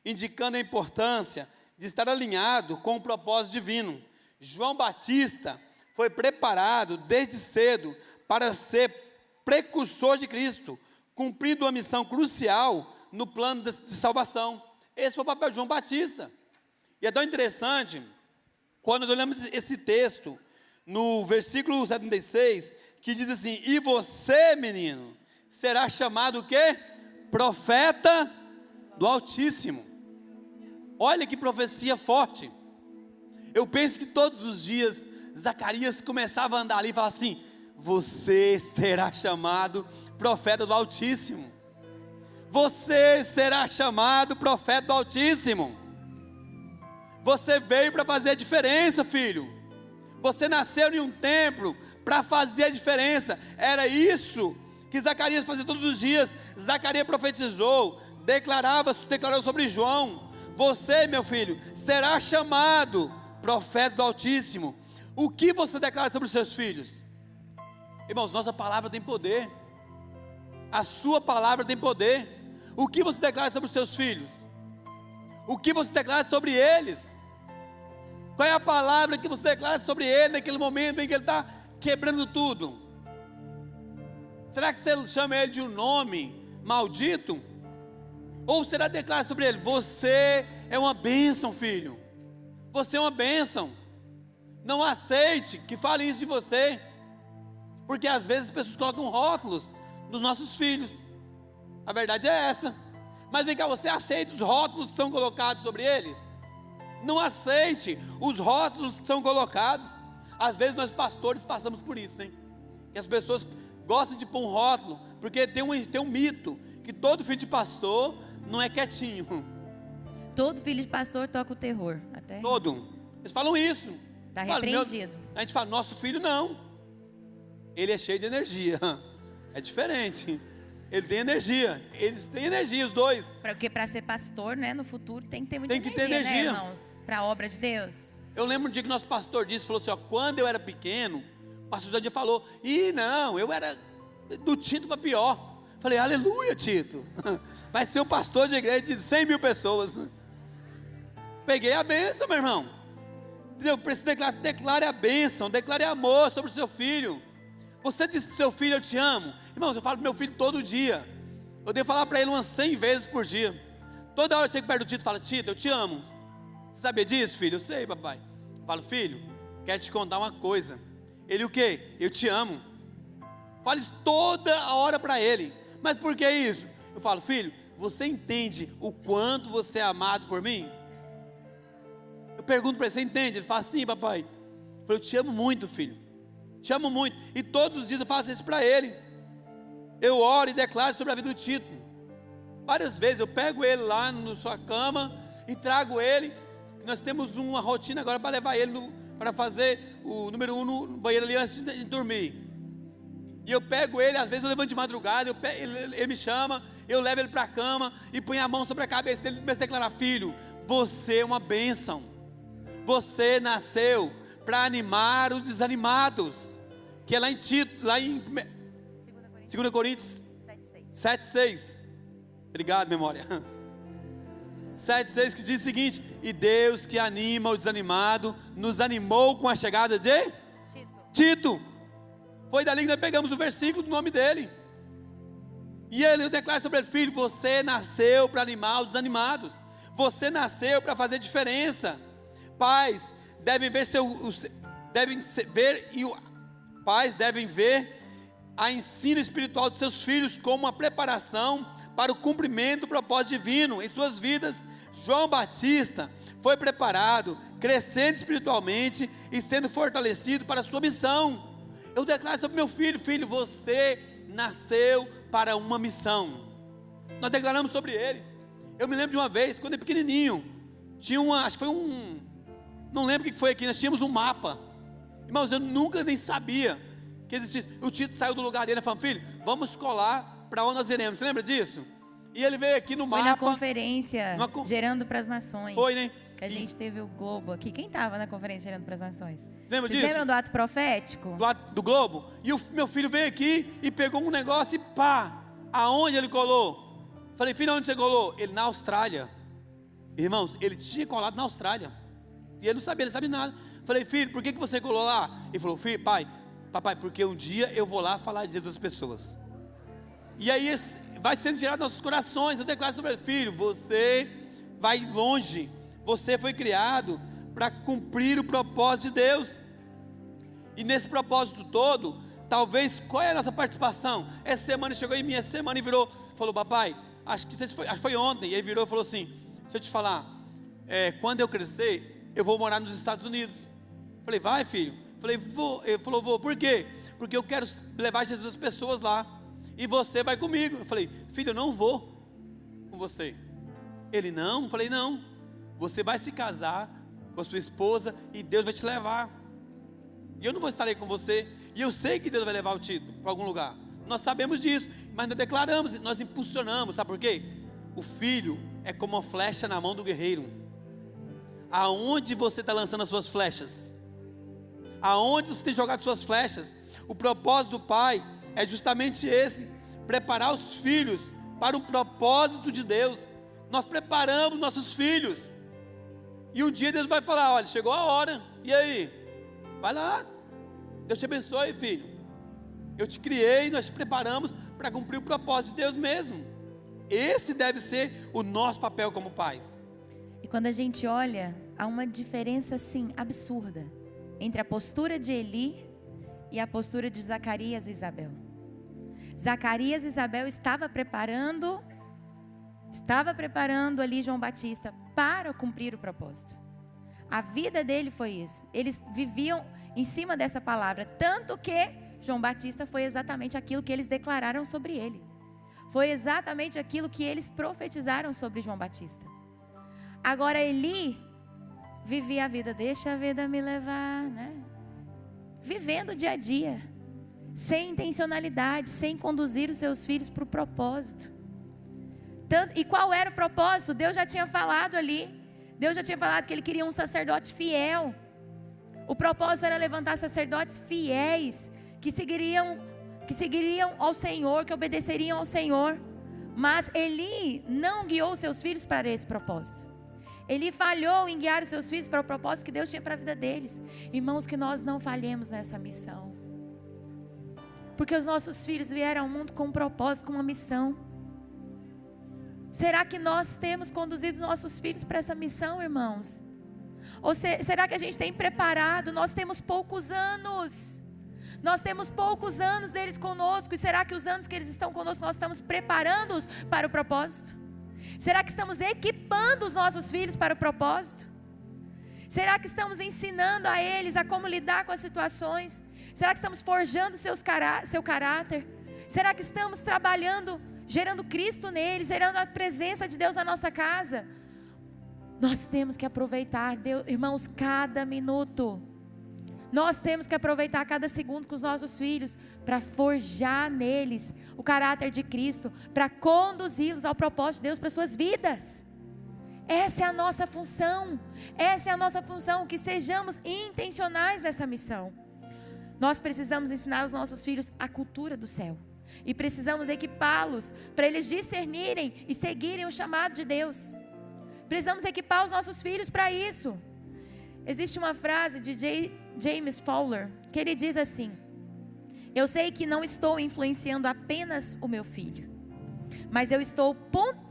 indicando a importância de estar alinhado com o propósito divino. João Batista foi preparado desde cedo para ser precursor de Cristo, cumprindo uma missão crucial no plano de salvação. Esse foi o papel de João Batista. E é tão interessante, quando nós olhamos esse texto, no versículo 76, que diz assim, e você, menino, será chamado o quê? Profeta do Altíssimo. Olha que profecia forte. Eu penso que todos os dias, Zacarias começava a andar ali e falava assim, você será chamado profeta do Altíssimo. Você será chamado profeta do Altíssimo. Você veio para fazer a diferença, filho. Você nasceu em um templo para fazer a diferença. Era isso que Zacarias fazia todos os dias. Zacarias profetizou, declarou sobre João. Você, meu filho, será chamado profeta do Altíssimo. O que você declara sobre os seus filhos? Irmãos, nossa palavra tem poder. A sua palavra tem poder. O que você declara sobre os seus filhos? O que você declara sobre eles? Qual é a palavra que você declara sobre ele naquele momento em que ele está quebrando tudo? Será que você chama ele de um nome maldito? Ou será que declara sobre ele, você é uma bênção, filho? Você é uma bênção. Não aceite que falem isso de você, porque às vezes as pessoas colocam rótulos nos nossos filhos. A verdade é essa. Mas vem cá, você aceita os rótulos que são colocados sobre eles? Não aceite os rótulos que são colocados. Às vezes nós pastores passamos por isso, né? Que as pessoas gostam de pôr um rótulo, porque tem um mito, que todo filho de pastor não é quietinho. Todo filho de pastor toca o terror. Até Todo. Eles falam isso. Está repreendido. A gente fala, nosso filho não. Ele é cheio de energia. É diferente. Ele tem energia. Eles têm energia, os dois. Porque para ser pastor, né, no futuro tem que ter muita energia, né, irmãos? Para a obra de Deus. Eu lembro um dia que nosso pastor disse, falou assim, ó, quando eu era pequeno, o pastor Jandir falou, não, eu era do Tito para pior. Falei, aleluia, Tito. Vai ser um pastor de igreja de 100 mil pessoas. Peguei a bênção, meu irmão. Eu preciso declare a bênção, declare amor sobre o seu filho. Você diz para o seu filho, eu te amo. Irmãos, eu falo para meu filho todo dia. Eu devo falar para ele umas 100 vezes por dia. Toda hora eu chego perto do Tito e falo, Tito, eu te amo. Você sabia disso, filho? Eu sei, papai. Eu falo, filho, quero te contar uma coisa. Ele o quê? Eu te amo. Falo isso toda hora para ele. Mas por que isso? Eu falo, filho, você entende o quanto você é amado por mim? Eu pergunto para ele, você entende? Ele fala, sim, papai. Eu falei, eu te amo muito, filho. Te amo muito. E todos os dias eu faço isso para ele. Eu oro e declaro sobre a vida do Tito. Várias vezes eu pego ele lá na sua cama e trago ele. Nós temos uma rotina agora para levar ele para fazer o número 1 no banheiro ali antes de dormir. E eu pego ele, às vezes eu levanto de madrugada, ele me chama, eu levo ele para a cama e ponho a mão sobre a cabeça dele e começo a declarar, filho, você é uma bênção. Você nasceu para animar os desanimados. Que é lá em Tito, lá em 2 Coríntios 7,6. Obrigado, memória. 7,6 que diz o seguinte: e Deus que anima o desanimado, nos animou com a chegada de Tito. Foi dali que nós pegamos o versículo do nome dele. E eu declaro sobre ele, filho, você nasceu para animar os desanimados. Você nasceu para fazer diferença. Pais devem ver a ensino espiritual de seus filhos como uma preparação para o cumprimento do propósito divino em suas vidas. João Batista foi preparado, crescendo espiritualmente e sendo fortalecido para a sua missão. Eu declaro sobre meu filho, filho, você nasceu para uma missão. Nós declaramos sobre ele. Eu me lembro de uma vez, quando eu era pequenininho, tinha acho que foi não lembro o que foi aqui, nós tínhamos um mapa. Irmãos, eu nunca nem sabia que existia. O Tito saiu do lugar dele e falou, filho, vamos colar para onde nós iremos. Você lembra disso? E ele veio aqui no mapa. Foi na conferência Gerando para as Nações. Foi, né? Que a gente teve o Globo aqui. Quem estava na conferência Gerando para as Nações? Lembra disso? Vocês lembram do ato profético? Do Globo? E o meu filho veio aqui e pegou um negócio e pá! Aonde ele colou? Falei, filho, onde você colou? Ele na Austrália. Irmãos, ele tinha colado na Austrália. E ele não sabia, ele não sabia nada. Falei, filho, por que você colou lá? Ele falou, filho, papai, porque um dia eu vou lá falar de Jesus às pessoas. E aí vai sendo tirado dos nossos corações. Eu declaro sobre ele, filho, você vai longe. Você foi criado para cumprir o propósito de Deus. E nesse propósito todo, talvez, qual é a nossa participação? Essa semana chegou em mim, e virou, falou, papai, acho que foi ontem. E aí virou e falou assim, deixa eu te falar, quando eu crescer, eu vou morar nos Estados Unidos. Falei, vai filho? Falei, vou. Ele falou, vou, por quê? Porque eu quero levar Jesus às pessoas lá. E você vai comigo. Eu falei, filho, eu não vou com você. Ele, não? Eu falei, não. Você vai se casar com a sua esposa e Deus vai te levar. E eu não vou estar aí com você. E eu sei que Deus vai levar o Tito para algum lugar. Nós sabemos disso, mas nós declaramos, nós impulsionamos. Sabe por quê? O filho é como uma flecha na mão do guerreiro. Aonde você está lançando as suas flechas? Aonde você tem jogado suas flechas? O propósito do pai é justamente esse: preparar os filhos para o propósito de Deus. Nós preparamos nossos filhos. E um dia Deus vai falar, olha, chegou a hora. E aí? Vai lá. Deus te abençoe, filho. Eu te criei, nós te preparamos para cumprir o propósito de Deus mesmo. Esse deve ser o nosso papel como pais. E quando a gente olha, há uma diferença assim absurda entre a postura de Eli e a postura de Zacarias e Isabel. Zacarias e Isabel estavam preparando ali João Batista para cumprir o propósito. A vida dele foi isso. Eles viviam em cima dessa palavra, tanto que João Batista foi exatamente aquilo que eles declararam sobre ele. Foi exatamente aquilo que eles profetizaram sobre João Batista. Agora Eli vivia a vida, deixa a vida me levar, né? Vivendo o dia a dia, sem intencionalidade, sem conduzir os seus filhos para o propósito. E qual era o propósito? Deus já tinha falado ali. Deus já tinha falado que ele queria um sacerdote fiel. O propósito era levantar sacerdotes fiéis, que seguiriam ao Senhor, que obedeceriam ao Senhor. Mas Eli não guiou seus filhos para esse propósito. Ele falhou em guiar os seus filhos para o propósito que Deus tinha para a vida deles. Irmãos, que nós não falhemos nessa missão. Porque os nossos filhos vieram ao mundo com um propósito, com uma missão. Será que nós temos conduzido os nossos filhos para essa missão, irmãos? Ou será que a gente tem preparado? Nós temos poucos anos. Nós temos poucos anos deles conosco. E será que os anos que eles estão conosco, nós estamos preparando-os para o propósito? Será que estamos equipando os nossos filhos para o propósito? Será que estamos ensinando a eles a como lidar com as situações? Será que estamos forjando seu caráter? Será que estamos trabalhando, gerando Cristo neles, gerando a presença de Deus na nossa casa? Nós temos que aproveitar, Deus, irmãos, cada minuto. Nós temos que aproveitar cada segundo com os nossos filhos para forjar neles o caráter de Cristo, para conduzi-los ao propósito de Deus para suas vidas. Essa é a nossa função. Essa é a nossa função, que sejamos intencionais nessa missão. Nós precisamos ensinar os nossos filhos a cultura do céu. E precisamos equipá-los para eles discernirem e seguirem o chamado de Deus. Precisamos equipar os nossos filhos para isso. Existe uma frase de James Fowler, que ele diz assim: eu sei que não estou influenciando apenas o meu filho, mas eu estou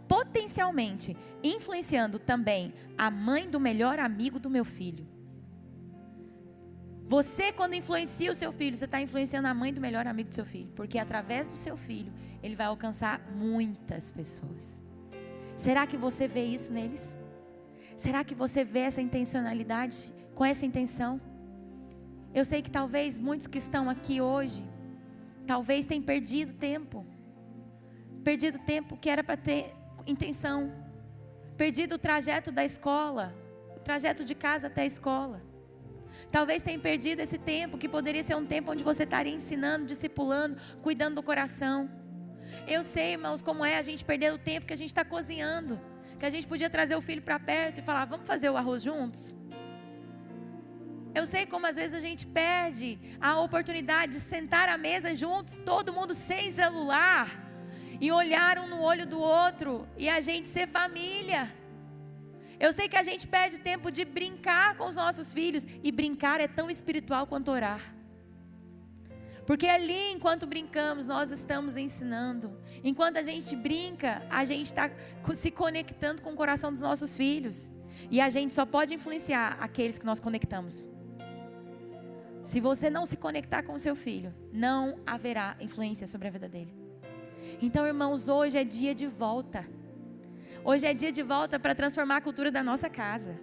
potencialmente influenciando também a mãe do melhor amigo do meu filho. Você, quando influencia o seu filho, você está influenciando a mãe do melhor amigo do seu filho, porque através do seu filho, ele vai alcançar muitas pessoas. Será que você vê isso neles? Será que você vê essa intencionalidade, com essa intenção? Eu sei que talvez muitos que estão aqui hoje, talvez tenham perdido tempo que era para ter intenção, perdido o trajeto da escola, o trajeto de casa até a escola. Talvez tenha perdido esse tempo que poderia ser um tempo onde você estaria ensinando, discipulando, cuidando do coração. Eu sei, irmãos, como é a gente perder o tempo que a gente está cozinhando, que a gente podia trazer o filho para perto e falar: vamos fazer o arroz juntos? Eu sei como às vezes a gente perde a oportunidade de sentar à mesa juntos, todo mundo sem celular, e olhar um no olho do outro, e a gente ser família. Eu sei que a gente perde tempo de brincar com os nossos filhos, e brincar é tão espiritual quanto orar. Porque ali, enquanto brincamos, nós estamos ensinando. Enquanto a gente brinca, a gente está se conectando com o coração dos nossos filhos. E a gente só pode influenciar aqueles que nós conectamos. Se você não se conectar com o seu filho, não haverá influência sobre a vida dele. Então, irmãos, hoje é dia de volta. Hoje é dia de volta para transformar a cultura da nossa casa.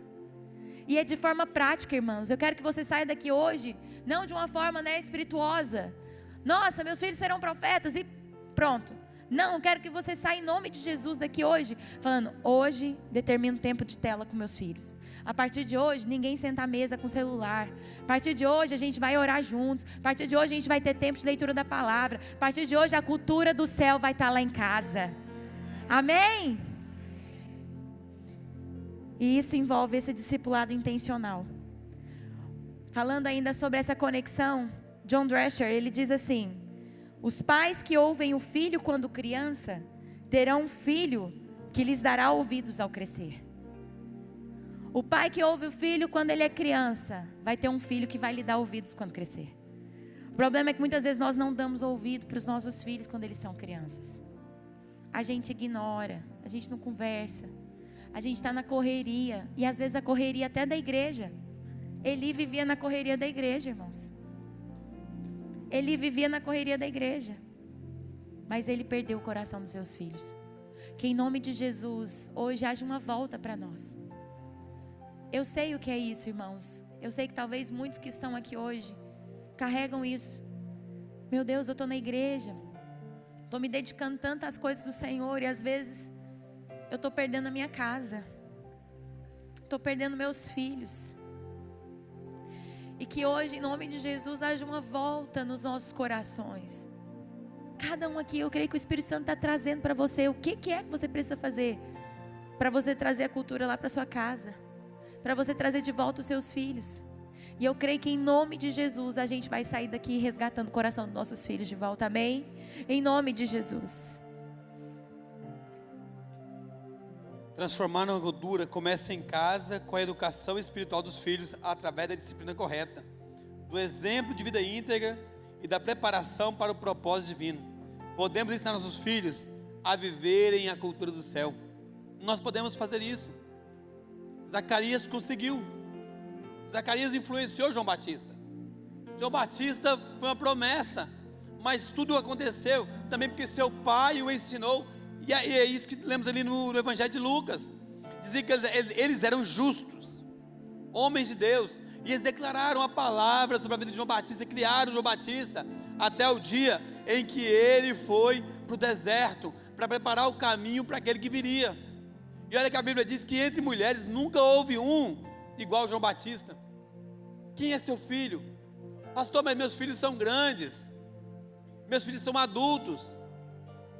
E é de forma prática, irmãos. Eu quero que você saia daqui hoje, não de uma forma espirituosa. Nossa, meus filhos serão profetas e pronto. Não, eu quero que você saia em nome de Jesus daqui hoje, falando: hoje determino tempo de tela com meus filhos. A partir de hoje, ninguém senta à mesa com celular. A partir de hoje, a gente vai orar juntos. A partir de hoje, a gente vai ter tempo de leitura da palavra. A partir de hoje, a cultura do céu vai estar lá em casa. Amém? E isso envolve esse discipulado intencional. Falando ainda sobre essa conexão, John Drescher, ele diz assim: os pais que ouvem o filho quando criança, terão um filho que lhes dará ouvidos ao crescer. O pai que ouve o filho quando ele é criança, vai ter um filho que vai lhe dar ouvidos quando crescer. O problema é que muitas vezes nós não damos ouvido para os nossos filhos quando eles são crianças. A gente ignora, a gente não conversa. A gente está na correria, e às vezes a correria até da igreja. Eli vivia na correria da igreja, irmãos. Eli vivia na correria da igreja, mas ele perdeu o coração dos seus filhos. Que em nome de Jesus, hoje haja uma volta para nós. Eu sei o que é isso, irmãos. Eu sei que talvez muitos que estão aqui hoje carregam isso. Meu Deus, eu estou na igreja, estou me dedicando tanto às coisas do Senhor, e às vezes eu estou perdendo a minha casa, estou perdendo meus filhos. E que hoje, em nome de Jesus, haja uma volta nos nossos corações. Cada um aqui, eu creio que o Espírito Santo está trazendo para você o que é que você precisa fazer para você trazer a cultura lá para sua casa, para você trazer de volta os seus filhos. E eu creio que em nome de Jesus a gente vai sair daqui resgatando o coração dos nossos filhos de volta, amém? Em nome de Jesus. Transformar na cultura começa em casa, com a educação espiritual dos filhos, através da disciplina correta, do exemplo de vida íntegra e da preparação para o propósito divino. Podemos ensinar nossos filhos a viverem a cultura do céu. Nós podemos fazer isso. Zacarias conseguiu. Zacarias influenciou João Batista. João Batista foi uma promessa, mas tudo aconteceu também porque seu pai o ensinou. E é isso que lemos ali no Evangelho de Lucas. Dizia que eles eram justos. homens de Deus, e eles declararam a palavra sobre a vida de João Batista, e criaram João Batista, até o dia em que ele foi para o deserto, para preparar o caminho para aquele que viria. E olha que a Bíblia diz que entre mulheres nunca houve um igual João Batista. Quem é seu filho? Pastor, mas meus filhos são grandes, meus filhos são adultos,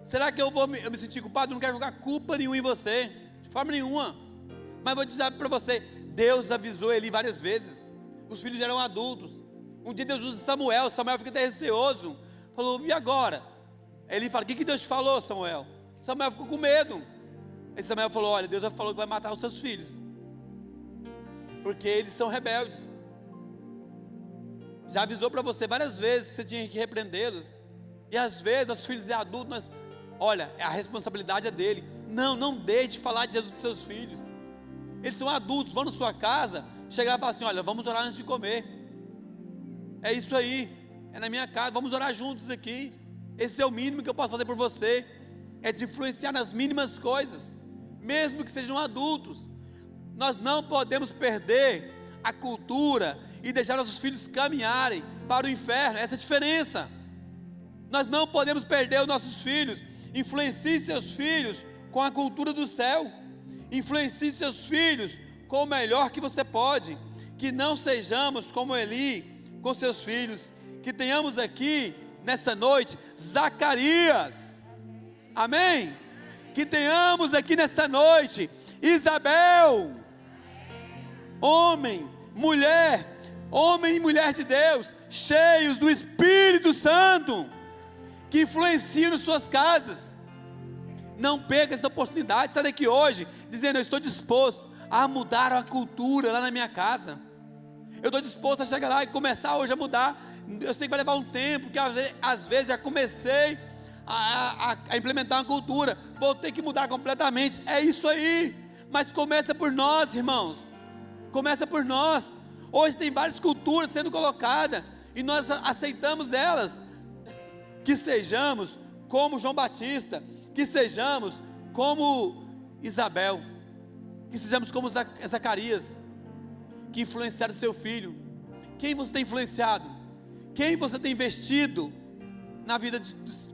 será que eu me sentir culpado? Eu não quero jogar culpa nenhuma em você, de forma nenhuma, mas vou dizer para você, Deus avisou ele várias vezes, os filhos já eram adultos. Um dia Deus usa Samuel fica até receoso, falou, e agora? Ele fala, o que Deus te falou, Samuel? Samuel ficou com medo. Aí Samuel falou, olha, Deus já falou que vai matar os seus filhos, porque eles são rebeldes. Já avisou para você várias vezes que você tinha que repreendê-los. E às vezes os filhos é adulto, mas olha, a responsabilidade é dele. Não deixe de falar de Jesus para os seus filhos. Eles são adultos, vão na sua casa, chegar e falar assim, olha, vamos orar antes de comer. É isso aí, é na minha casa, vamos orar juntos aqui. Esse é o mínimo que eu posso fazer por você. É de influenciar nas mínimas coisas, mesmo que sejam adultos. Nós não podemos perder a cultura e deixar nossos filhos caminharem para o inferno. Essa é a diferença. Nós não podemos perder os nossos filhos. Influencie seus filhos com a cultura do céu. Influencie seus filhos com o melhor que você pode. Que não sejamos como Eli com seus filhos. Que tenhamos aqui nessa noite Zacarias. Amém? Que tenhamos aqui nessa noite Isabel. Homem, mulher e mulher de Deus, cheios do Espírito Santo, que influenciam nas suas casas. Não perca essa oportunidade. Sai daqui hoje dizendo, eu estou disposto a mudar a cultura lá na minha casa. Eu estou disposto a chegar lá e começar hoje a mudar. Eu sei que vai levar um tempo, porque às vezes já comecei a implementar uma cultura, vou ter que mudar completamente. É isso aí, mas começa por nós, irmãos. Começa por nós. Hoje tem várias culturas sendo colocadas e nós aceitamos elas. Que sejamos como João Batista, que sejamos como Isabel, que sejamos como Zacarias, que influenciaram seu filho. Quem você tem influenciado? Quem você tem investido na vida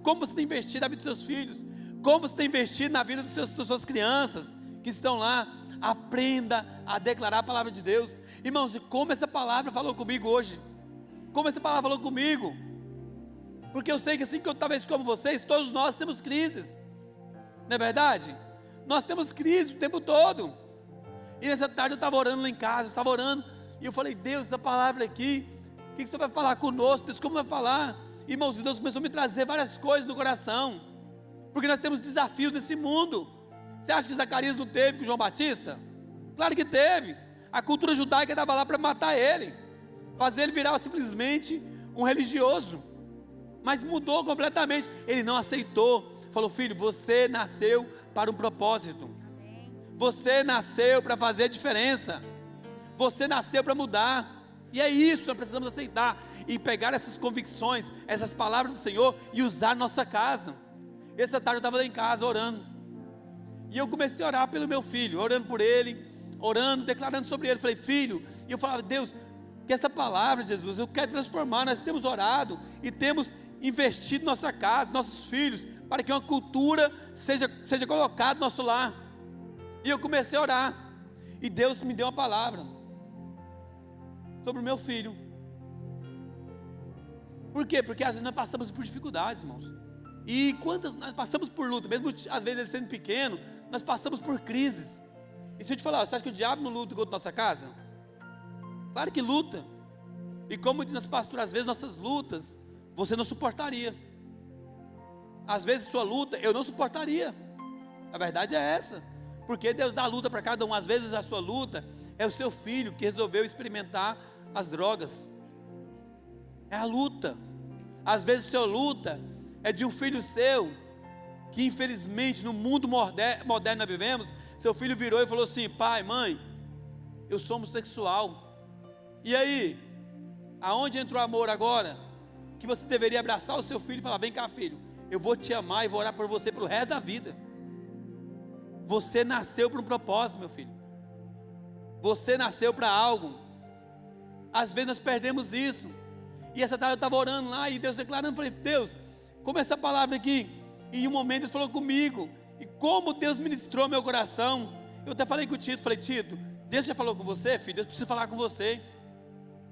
como você tem investido na vida dos seus filhos? Como você tem investido na vida das suas crianças que estão lá? Aprenda a declarar a palavra de Deus. Irmãos, e como essa palavra falou comigo hoje? Como essa palavra falou comigo? Porque eu sei que assim que eu talvez como vocês, todos nós temos crises. Não é verdade? Nós temos crise o tempo todo. E nessa tarde eu estava orando lá em casa, eu estava orando, e eu falei, Deus, essa palavra aqui, o que você vai falar conosco? Deus, como vai falar? Irmãos, Deus começou a me trazer várias coisas no coração, porque nós temos desafios nesse mundo. Você acha que Zacarias não teve com João Batista? Claro que teve. A cultura judaica estava lá para matar ele, fazer ele virar simplesmente um religioso, mas mudou completamente. Ele não aceitou, falou, filho, você nasceu para um propósito, você nasceu para fazer a diferença, você nasceu para mudar, e é isso, nós precisamos aceitar, e pegar essas convicções, essas palavras do Senhor, e usar na nossa casa. Essa tarde eu estava lá em casa orando, e eu comecei a orar pelo meu filho, orando por ele, orando, declarando sobre ele. Falei, filho, e eu falava, Deus, que essa palavra, Jesus, eu quero transformar. Nós temos orado e temos investido em nossa casa, nossos filhos, para que uma cultura seja colocada no nosso lar. E eu comecei a orar, e Deus me deu uma palavra sobre o meu filho. Por quê? Porque às vezes nós passamos por dificuldades, irmãos, e quantas nós passamos por luta, mesmo às vezes ele sendo pequeno, nós passamos por crises. E se eu te falar, você acha que o diabo não luta contra a nossa casa? Claro que luta. E como diz nosso pastor, às vezes nossas lutas você não suportaria. Às vezes sua luta eu não suportaria. A verdade é essa. Porque Deus dá luta para cada um. Às vezes a sua luta é o seu filho que resolveu experimentar as drogas. É a luta. Às vezes sua luta é de um filho seu que infelizmente no mundo moderno nós vivemos. Seu filho virou e falou assim, pai, mãe, eu sou homossexual. E aí? Aonde entra o amor agora? Que você deveria abraçar o seu filho e falar, vem cá, filho, eu vou te amar e vou orar por você pelo resto da vida. Você nasceu por um propósito, meu filho. Você nasceu para algo. Às vezes nós perdemos isso. E essa tarde eu estava orando lá e Deus declarando, falei, Deus, como essa palavra aqui, em um momento Ele falou comigo, e como Deus ministrou meu coração. Eu até falei com o Tito, falei, Tito, Deus já falou com você, filho? Deus precisa falar com você.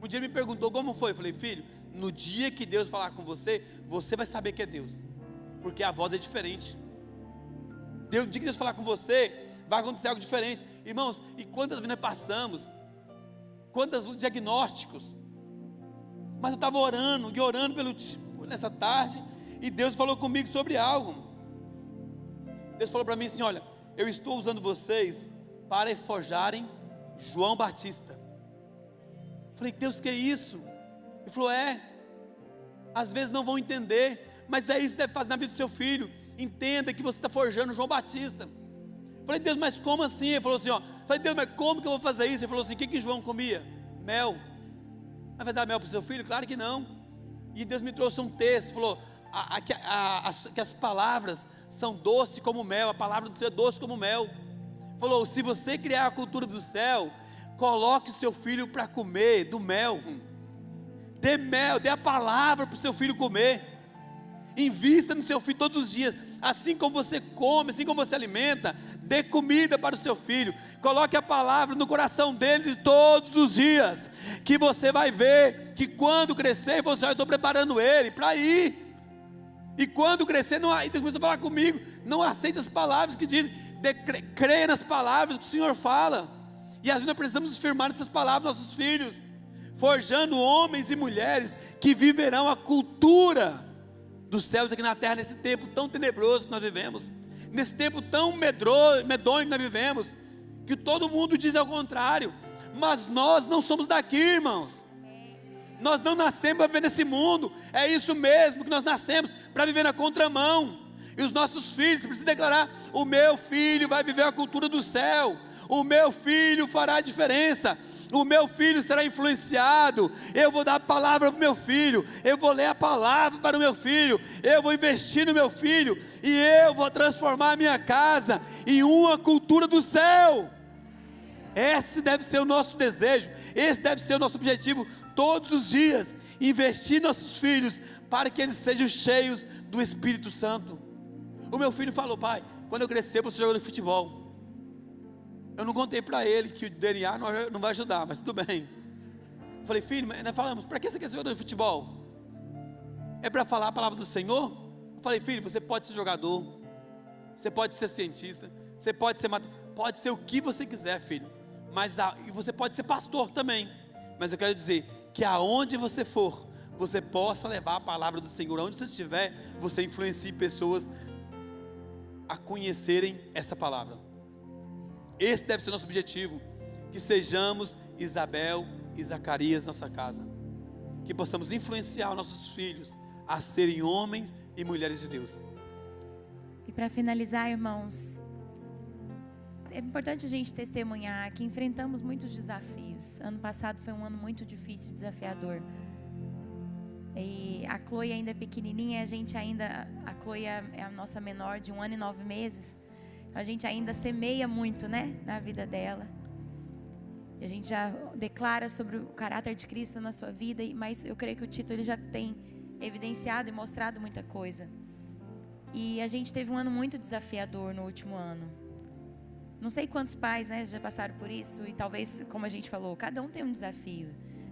Um dia ele me perguntou como foi, eu falei, filho, no dia que Deus falar com você, você vai saber que é Deus, porque a voz é diferente. No dia que Deus falar com você, vai acontecer algo diferente. Irmãos, e quantas vezes nós passamos, quantos diagnósticos, mas eu estava orando e orando nessa tarde, e Deus falou comigo sobre algo. Deus falou para mim assim, olha, eu estou usando vocês para forjarem João Batista. Falei, Deus, que é isso? Ele falou, às vezes não vão entender, mas é isso que deve fazer na vida do seu filho. Entenda que você está forjando João Batista. Falei, Deus, mas como assim? Ele falou assim, falei, Deus, mas como que eu vou fazer isso? Ele falou assim, o que João comia? Mel. Mas vai dar mel para o seu filho? Claro que não. E Deus me trouxe um texto, falou, que as palavras são doces como mel, a palavra do Senhor é doce como mel. Falou, se você criar a cultura do céu, coloque o seu filho para comer do mel. Dê mel, dê a palavra para o seu filho comer. Invista no seu filho todos os dias. Assim como você come, assim como você alimenta, dê comida para o seu filho. Coloque a palavra no coração dele todos os dias, que você vai ver que quando crescer, você, eu estou preparando ele para ir. E quando crescer, Deus começou a falar comigo, não aceite as palavras que dizem, creia nas palavras que o Senhor fala. E às vezes nós precisamos firmar essas palavras nos nossos filhos, forjando homens e mulheres que viverão a cultura dos céus aqui na terra, nesse tempo tão tenebroso que nós vivemos, nesse tempo tão medonho que nós vivemos, que todo mundo diz ao contrário, mas nós não somos daqui, irmãos. Nós não nascemos para viver nesse mundo, é isso mesmo que nós nascemos, para viver na contramão. E os nossos filhos precisam declarar, o meu filho vai viver a cultura do céu, o meu filho fará a diferença, o meu filho será influenciado, eu vou dar a palavra para o meu filho, eu vou ler a palavra para o meu filho, eu vou investir no meu filho, e eu vou transformar a minha casa em uma cultura do céu. Esse deve ser o nosso desejo, esse deve ser o nosso objetivo todos os dias, investir em nossos filhos, para que eles sejam cheios do Espírito Santo. O meu filho falou, pai, quando eu crescer eu vou ser jogador de futebol. Eu não contei para ele que o DNA não vai ajudar, mas tudo bem. Eu falei, filho, nós falamos, para que você quer ser jogador de futebol? É para falar a palavra do Senhor? Eu falei, filho, você pode ser jogador, você pode ser cientista, você pode ser o que você quiser, filho, e você pode ser pastor também, mas eu quero dizer, que aonde você for, você possa levar a palavra do Senhor, aonde você estiver, você influencie pessoas a conhecerem essa palavra. Esse deve ser o nosso objetivo, que sejamos Isabel e Zacarias nossa casa, que possamos influenciar nossos filhos a serem homens e mulheres de Deus. E para finalizar, irmãos, é importante a gente testemunhar que enfrentamos muitos desafios. Ano passado foi um ano muito difícil, desafiador. E a Chloe ainda é pequenininha, a Chloe é a nossa menor de 1 ano e 9 meses. A gente ainda semeia muito, né, na vida dela. E a gente já declara sobre o caráter de Cristo na sua vida, mas eu creio que o Tito ele já tem evidenciado e mostrado muita coisa. E a gente teve um ano muito desafiador no último ano. Não sei quantos pais, né, já passaram por isso, e talvez, como a gente falou, cada um tem um desafio.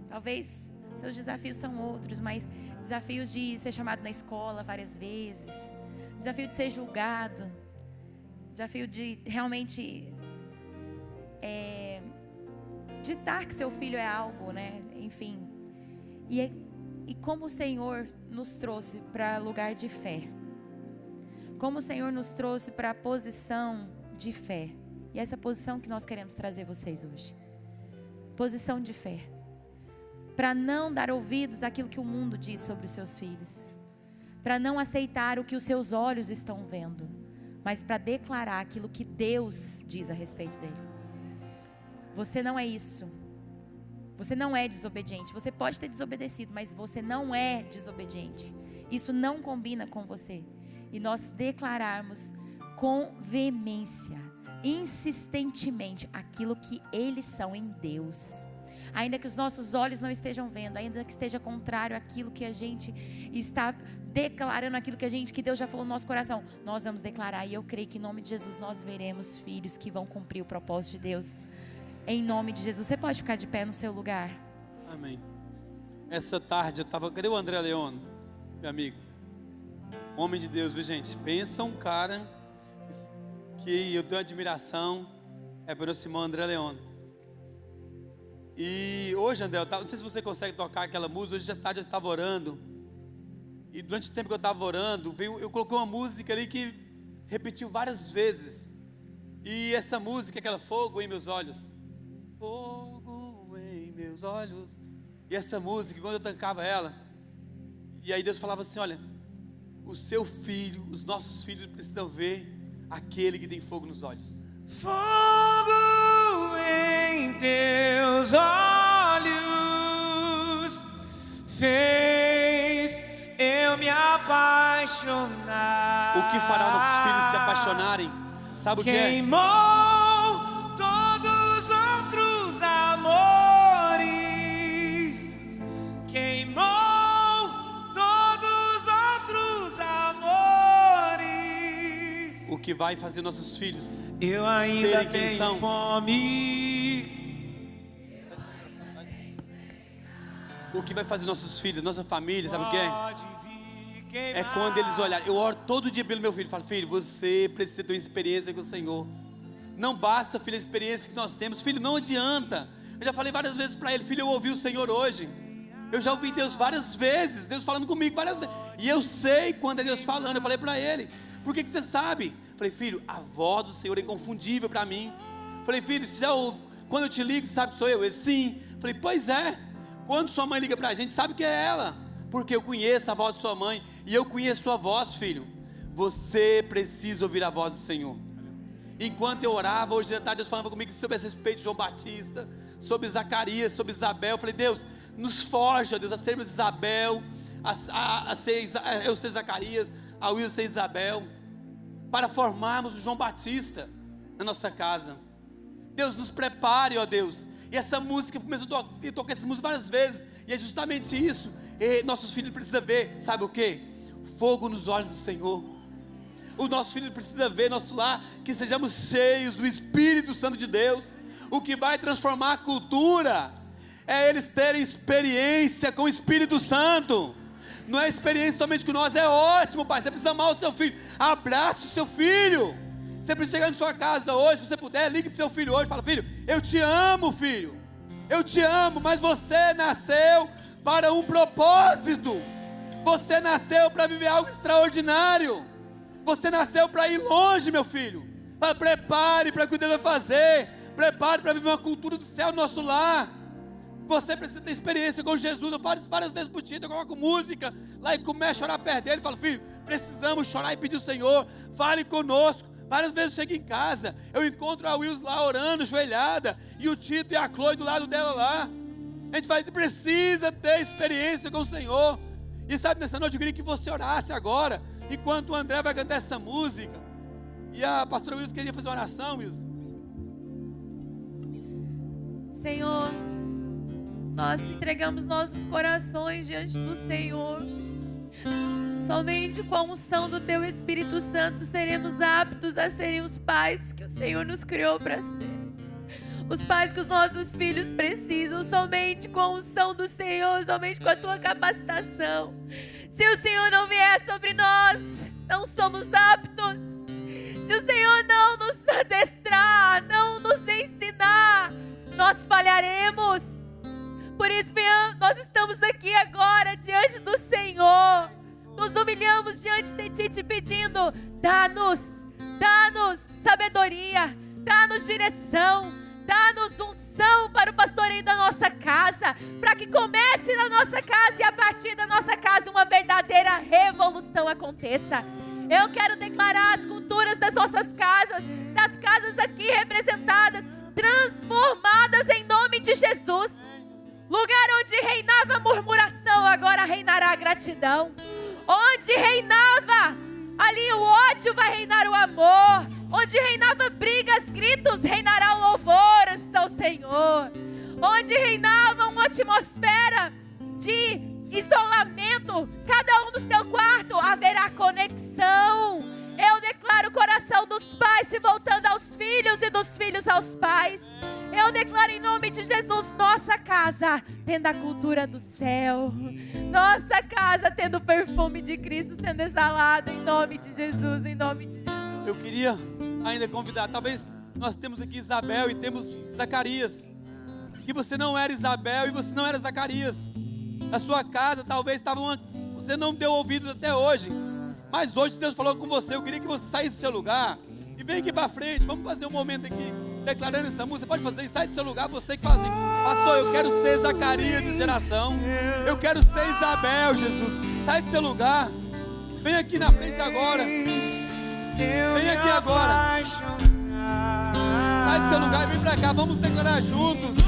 Talvez seus desafios são outros, mas desafios de ser chamado na escola várias vezes, desafio de ser julgado, desafio de realmente ditar que seu filho é algo, né? Enfim. E como o Senhor nos trouxe para lugar de fé. Como o Senhor nos trouxe para a posição de fé. E essa posição que nós queremos trazer vocês hoje. Posição de fé. Para não dar ouvidos àquilo que o mundo diz sobre os seus filhos. Para não aceitar o que os seus olhos estão vendo. Mas para declarar aquilo que Deus diz a respeito dele. Você não é isso. Você não é desobediente. Você pode ter desobedecido, mas você não é desobediente. Isso não combina com você. E nós declararmos com veemência, insistentemente aquilo que eles são em Deus. Ainda que os nossos olhos não estejam vendo, ainda que esteja contrário àquilo que a gente está declarando, aquilo que Deus já falou no nosso coração, nós vamos declarar. E eu creio que em nome de Jesus nós veremos filhos que vão cumprir o propósito de Deus. Em nome de Jesus. Você pode ficar de pé no seu lugar? Amém. Essa tarde eu estava... Cadê o André Leone, meu amigo? Homem de Deus, viu, gente? Pensa um cara que eu tenho admiração, é pelo irmão André Leone. E hoje, André, não sei se você consegue tocar aquela música. Hoje de tarde eu estava orando, e durante o tempo que eu estava orando, eu coloquei uma música ali que repetiu várias vezes. E essa música é aquela fogo em meus olhos. Fogo em meus olhos. E essa música, quando eu tancava ela, e aí Deus falava assim: olha, o seu filho, os nossos filhos precisam ver aquele que tem fogo nos olhos. Fogo em teus olhos fez eu me apaixonar. O que fará nossos filhos se apaixonarem? Sabe o que é? Queimou todos os outros amores. Queimou todos os outros amores. O que vai fazer nossos filhos Eu ainda serem quem tenho são? fome. O que vai fazer nossos filhos, nossa família, sabe o que é? Pode vir queimar. É quando eles olharem. Eu oro todo dia pelo meu filho. Falo: filho, você precisa ter uma experiência com o Senhor. Não basta, filho, a experiência que nós temos. Filho, não adianta. Eu já falei várias vezes para ele: filho, eu ouvi o Senhor hoje. Eu já ouvi Deus várias vezes, Deus falando comigo várias vezes. E eu sei quando é Deus falando. Eu falei para ele: por que você sabe? Falei: filho, a voz do Senhor é inconfundível para mim. Falei: filho, você já ouve? Quando eu te ligo, você sabe que sou eu? Ele: sim. Falei: pois é. Quando sua mãe liga para a gente, sabe que é ela, porque eu conheço a voz de sua mãe, e eu conheço sua voz, filho. Você precisa ouvir a voz do Senhor. Enquanto eu orava, hoje à tarde Deus falava comigo sobre esse respeito de João Batista, sobre Zacarias, sobre Isabel. Eu falei: Deus, nos forja, Deus, a sermos Isabel, eu ser Zacarias, a Will ser Isabel, para formarmos o João Batista na nossa casa. Deus, nos prepare, ó Deus. E essa música, começou a tocar essa música várias vezes, e é justamente isso. E nossos filhos precisam ver, sabe o que? Fogo nos olhos do Senhor. O nosso filho precisa ver nosso lar, que sejamos cheios do Espírito Santo de Deus. O que vai transformar a cultura é eles terem experiência com o Espírito Santo. Não é experiência somente com nós. É ótimo, pai, você precisa amar o seu filho. Abraça o seu filho. Você precisa chegar na sua casa hoje, se você puder, ligue para o seu filho hoje. Fala: filho, eu te amo, filho. Eu te amo, mas você nasceu para um propósito. Você nasceu para viver algo extraordinário. Você nasceu para ir longe, meu filho. Prepare para o que Deus vai fazer. Prepare para viver uma cultura do céu no nosso lar. Você precisa ter experiência com Jesus. Eu falo isso várias vezes por dia. Eu coloco música lá e começo a chorar perto dele. Falo: filho, precisamos chorar e pedir ao Senhor. Fale conosco. Várias vezes eu chego em casa, eu encontro a Wilson lá orando, ajoelhada, e o Tito e a Chloe do lado dela lá. A gente fala: precisa ter experiência com o Senhor. E sabe, nessa noite eu queria que você orasse agora, enquanto o André vai cantar essa música. E a pastora Wilson queria fazer uma oração, Wilson. Senhor, nós entregamos nossos corações diante do Senhor. Somente com a unção do Teu Espírito Santo seremos aptos a serem os pais que o Senhor nos criou para ser. Os pais que os nossos filhos precisam, somente com a unção do Senhor, somente com a Tua capacitação. Se o Senhor não vier sobre nós, não somos aptos. Se o Senhor não nos adestrar, não nos ensinar, nós falharemos. Por isso, nós estamos aqui agora diante do Senhor. Nos humilhamos diante de Ti, te pedindo: dá-nos sabedoria, dá-nos direção, dá-nos unção para o pastoreio da nossa casa, para que comece na nossa casa e a partir da nossa casa uma verdadeira revolução aconteça. Eu quero declarar as culturas das nossas casas, das casas aqui representadas, transformadas em nome de Jesus. Lugar onde reinava a murmuração, agora reinará a gratidão. Onde reinava ali o ódio, vai reinar o amor. Onde reinava brigas, onde reinava uma atmosfera de isolamento, cada um no seu quarto, haverá conexão. Eu declaro o coração dos pais se voltando aos filhos e dos filhos aos pais. Eu declaro em nome de Jesus, nossa casa tendo a cultura do céu, nossa casa tendo o perfume de Cristo sendo exalado em nome de Jesus, em nome de Jesus. Eu queria ainda convidar, talvez nós temos aqui Isabel e temos Zacarias, que você não era Isabel e você não era Zacarias. Na sua casa talvez você não deu ouvidos até hoje, mas hoje Deus falou com você. Eu queria que você saísse do seu lugar e vem aqui para frente. Vamos fazer um momento aqui declarando essa música. Pode fazer, sai do seu lugar. Você que faz assim: pastor, eu quero ser Zacarias de geração, eu quero ser Isabel. Jesus, sai do seu lugar, vem aqui na frente agora, vem aqui agora, sai do seu lugar e vem para cá. Vamos declarar juntos.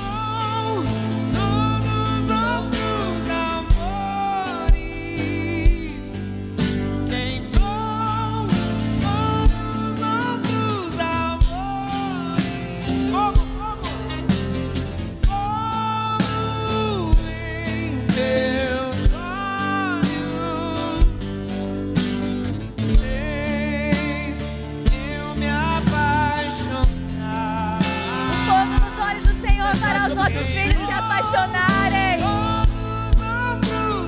Para os nossos filhos se apaixonarem.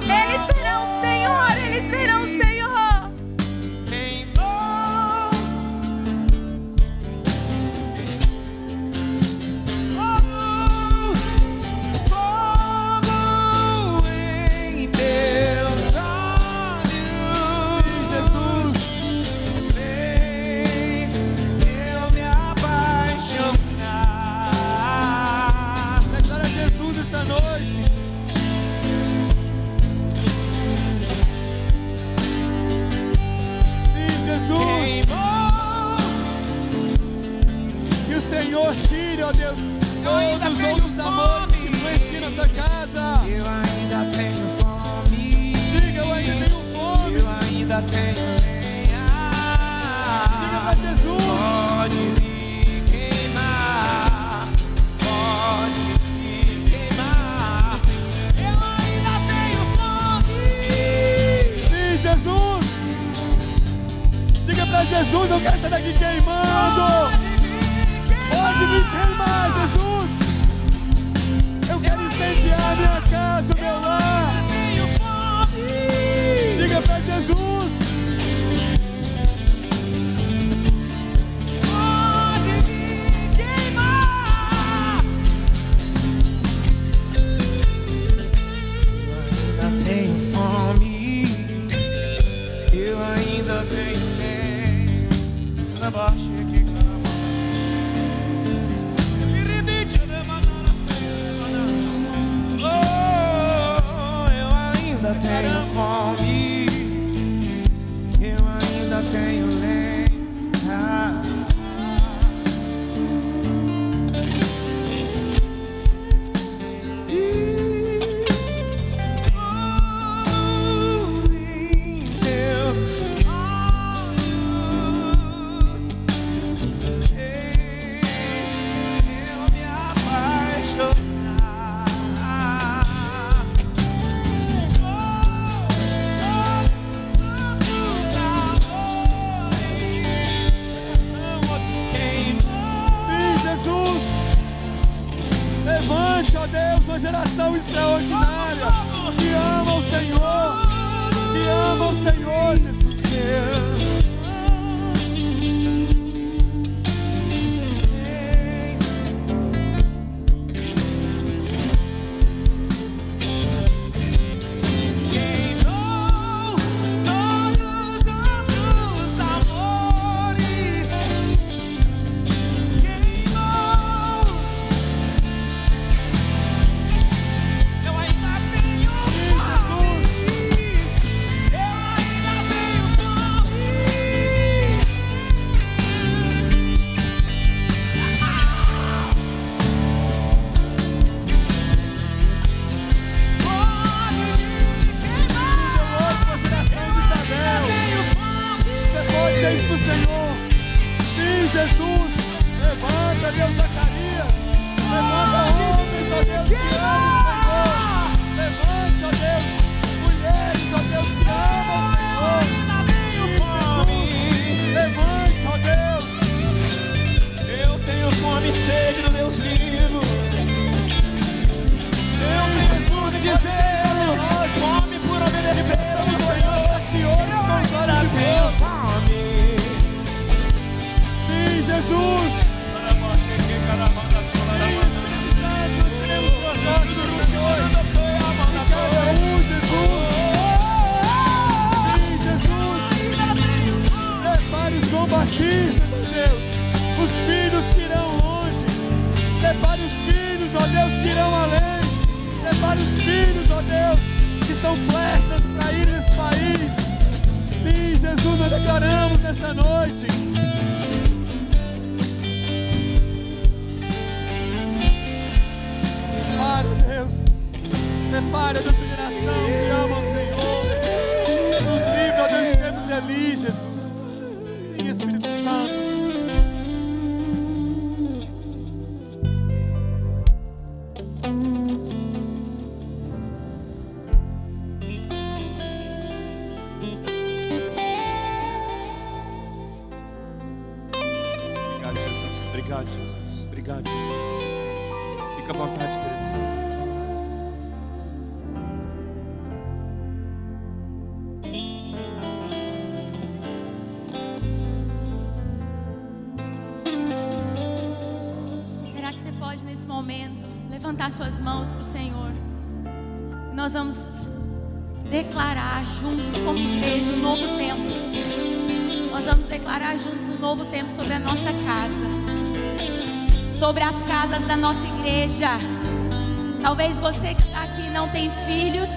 Eles verão o Senhor, eles verão o Senhor. Fogo em teus olhos, Jesus, fez eu me apaixonar. Essa noite, sim, Jesus, que o Senhor tire, ó Deus, todos os outros amores que influenciam na sua casa. Eu ainda tenho fome. Diga, eu ainda tenho fome. Eu ainda tenho lenha. Diga pra Jesus. Pode me queimar, pode me queimar. Eu ainda tenho fome. Sim, Jesus. Diga pra Jesus, eu quero sair daqui queimando. Pode me queimar, Jesus. Eu quero incendiar minha casa, o meu lar. Eu tenho fome. Diga pra Jesus. Pode me queimar. Eu ainda tenho fome. Eu ainda tenho fé. Na baixa aqui, caramba. Oh, eu ainda tenho fome. Eu ainda tenho lenha. Em Deus olhos, eu me apaixonar. Levante, ó Deus, uma geração extraordinária que ama o Senhor, que ama o Senhor, Jesus. Queimou todos os outros amores. Queimou. Eu ainda tenho fome. Eu ainda tenho fome. Pode me queimar. Você pode ser isso pro Senhor. Sim, Jesus. Levanta, Deus, Zacarias. Levanta homens, ó Deus. Levante, ó Deus, mulheres, ó Deus, que amam o Senhor. Levante, ó Deus. Eu tenho fome e sede do Deus vivo. Eu tenho fome de zelo, fome por obedecer ao Senhor. Eu ainda tenho fome. Sim, Jesus. João Batista, meu Deus, os filhos que irão longe, prepare os filhos, ó Deus, que irão além, prepare os filhos, ó Deus, que são flechas para ir nesse país. Sim, Jesus, nós declaramos nessa noite. Prepare, Deus, prepare a tua geração que ama o Senhor, nos livre, ó Deus, de sermos ali, Jesus. Espírito Santo. Obrigado, Jesus. Obrigado, Jesus. Obrigado, Jesus. Fica à vontade, Espírito Santo. Fica à vontade. Nesse momento, levantar suas mãos para o Senhor. Nós vamos declarar juntos como igreja um novo tempo. Nós vamos declarar juntos um novo tempo sobre a nossa casa, sobre as casas da nossa igreja. Talvez você que está aqui não tenha filhos,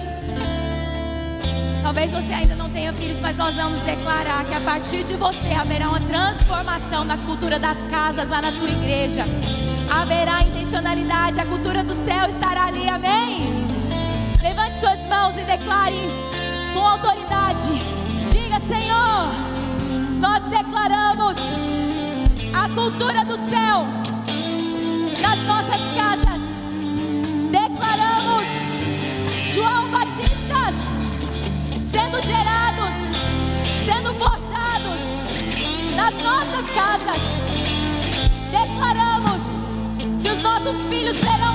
talvez você ainda não tenha filhos, mas nós vamos declarar que a partir de você haverá uma transformação na cultura das casas lá na sua igreja. Haverá intencionalidade, a cultura do céu estará ali, amém? Levante suas mãos e declare com autoridade. Diga: Senhor, nós declaramos a cultura do céu nas nossas casas. Declaramos João Batistas sendo gerados, sendo forjados nas nossas casas. Declaramos que os nossos filhos verão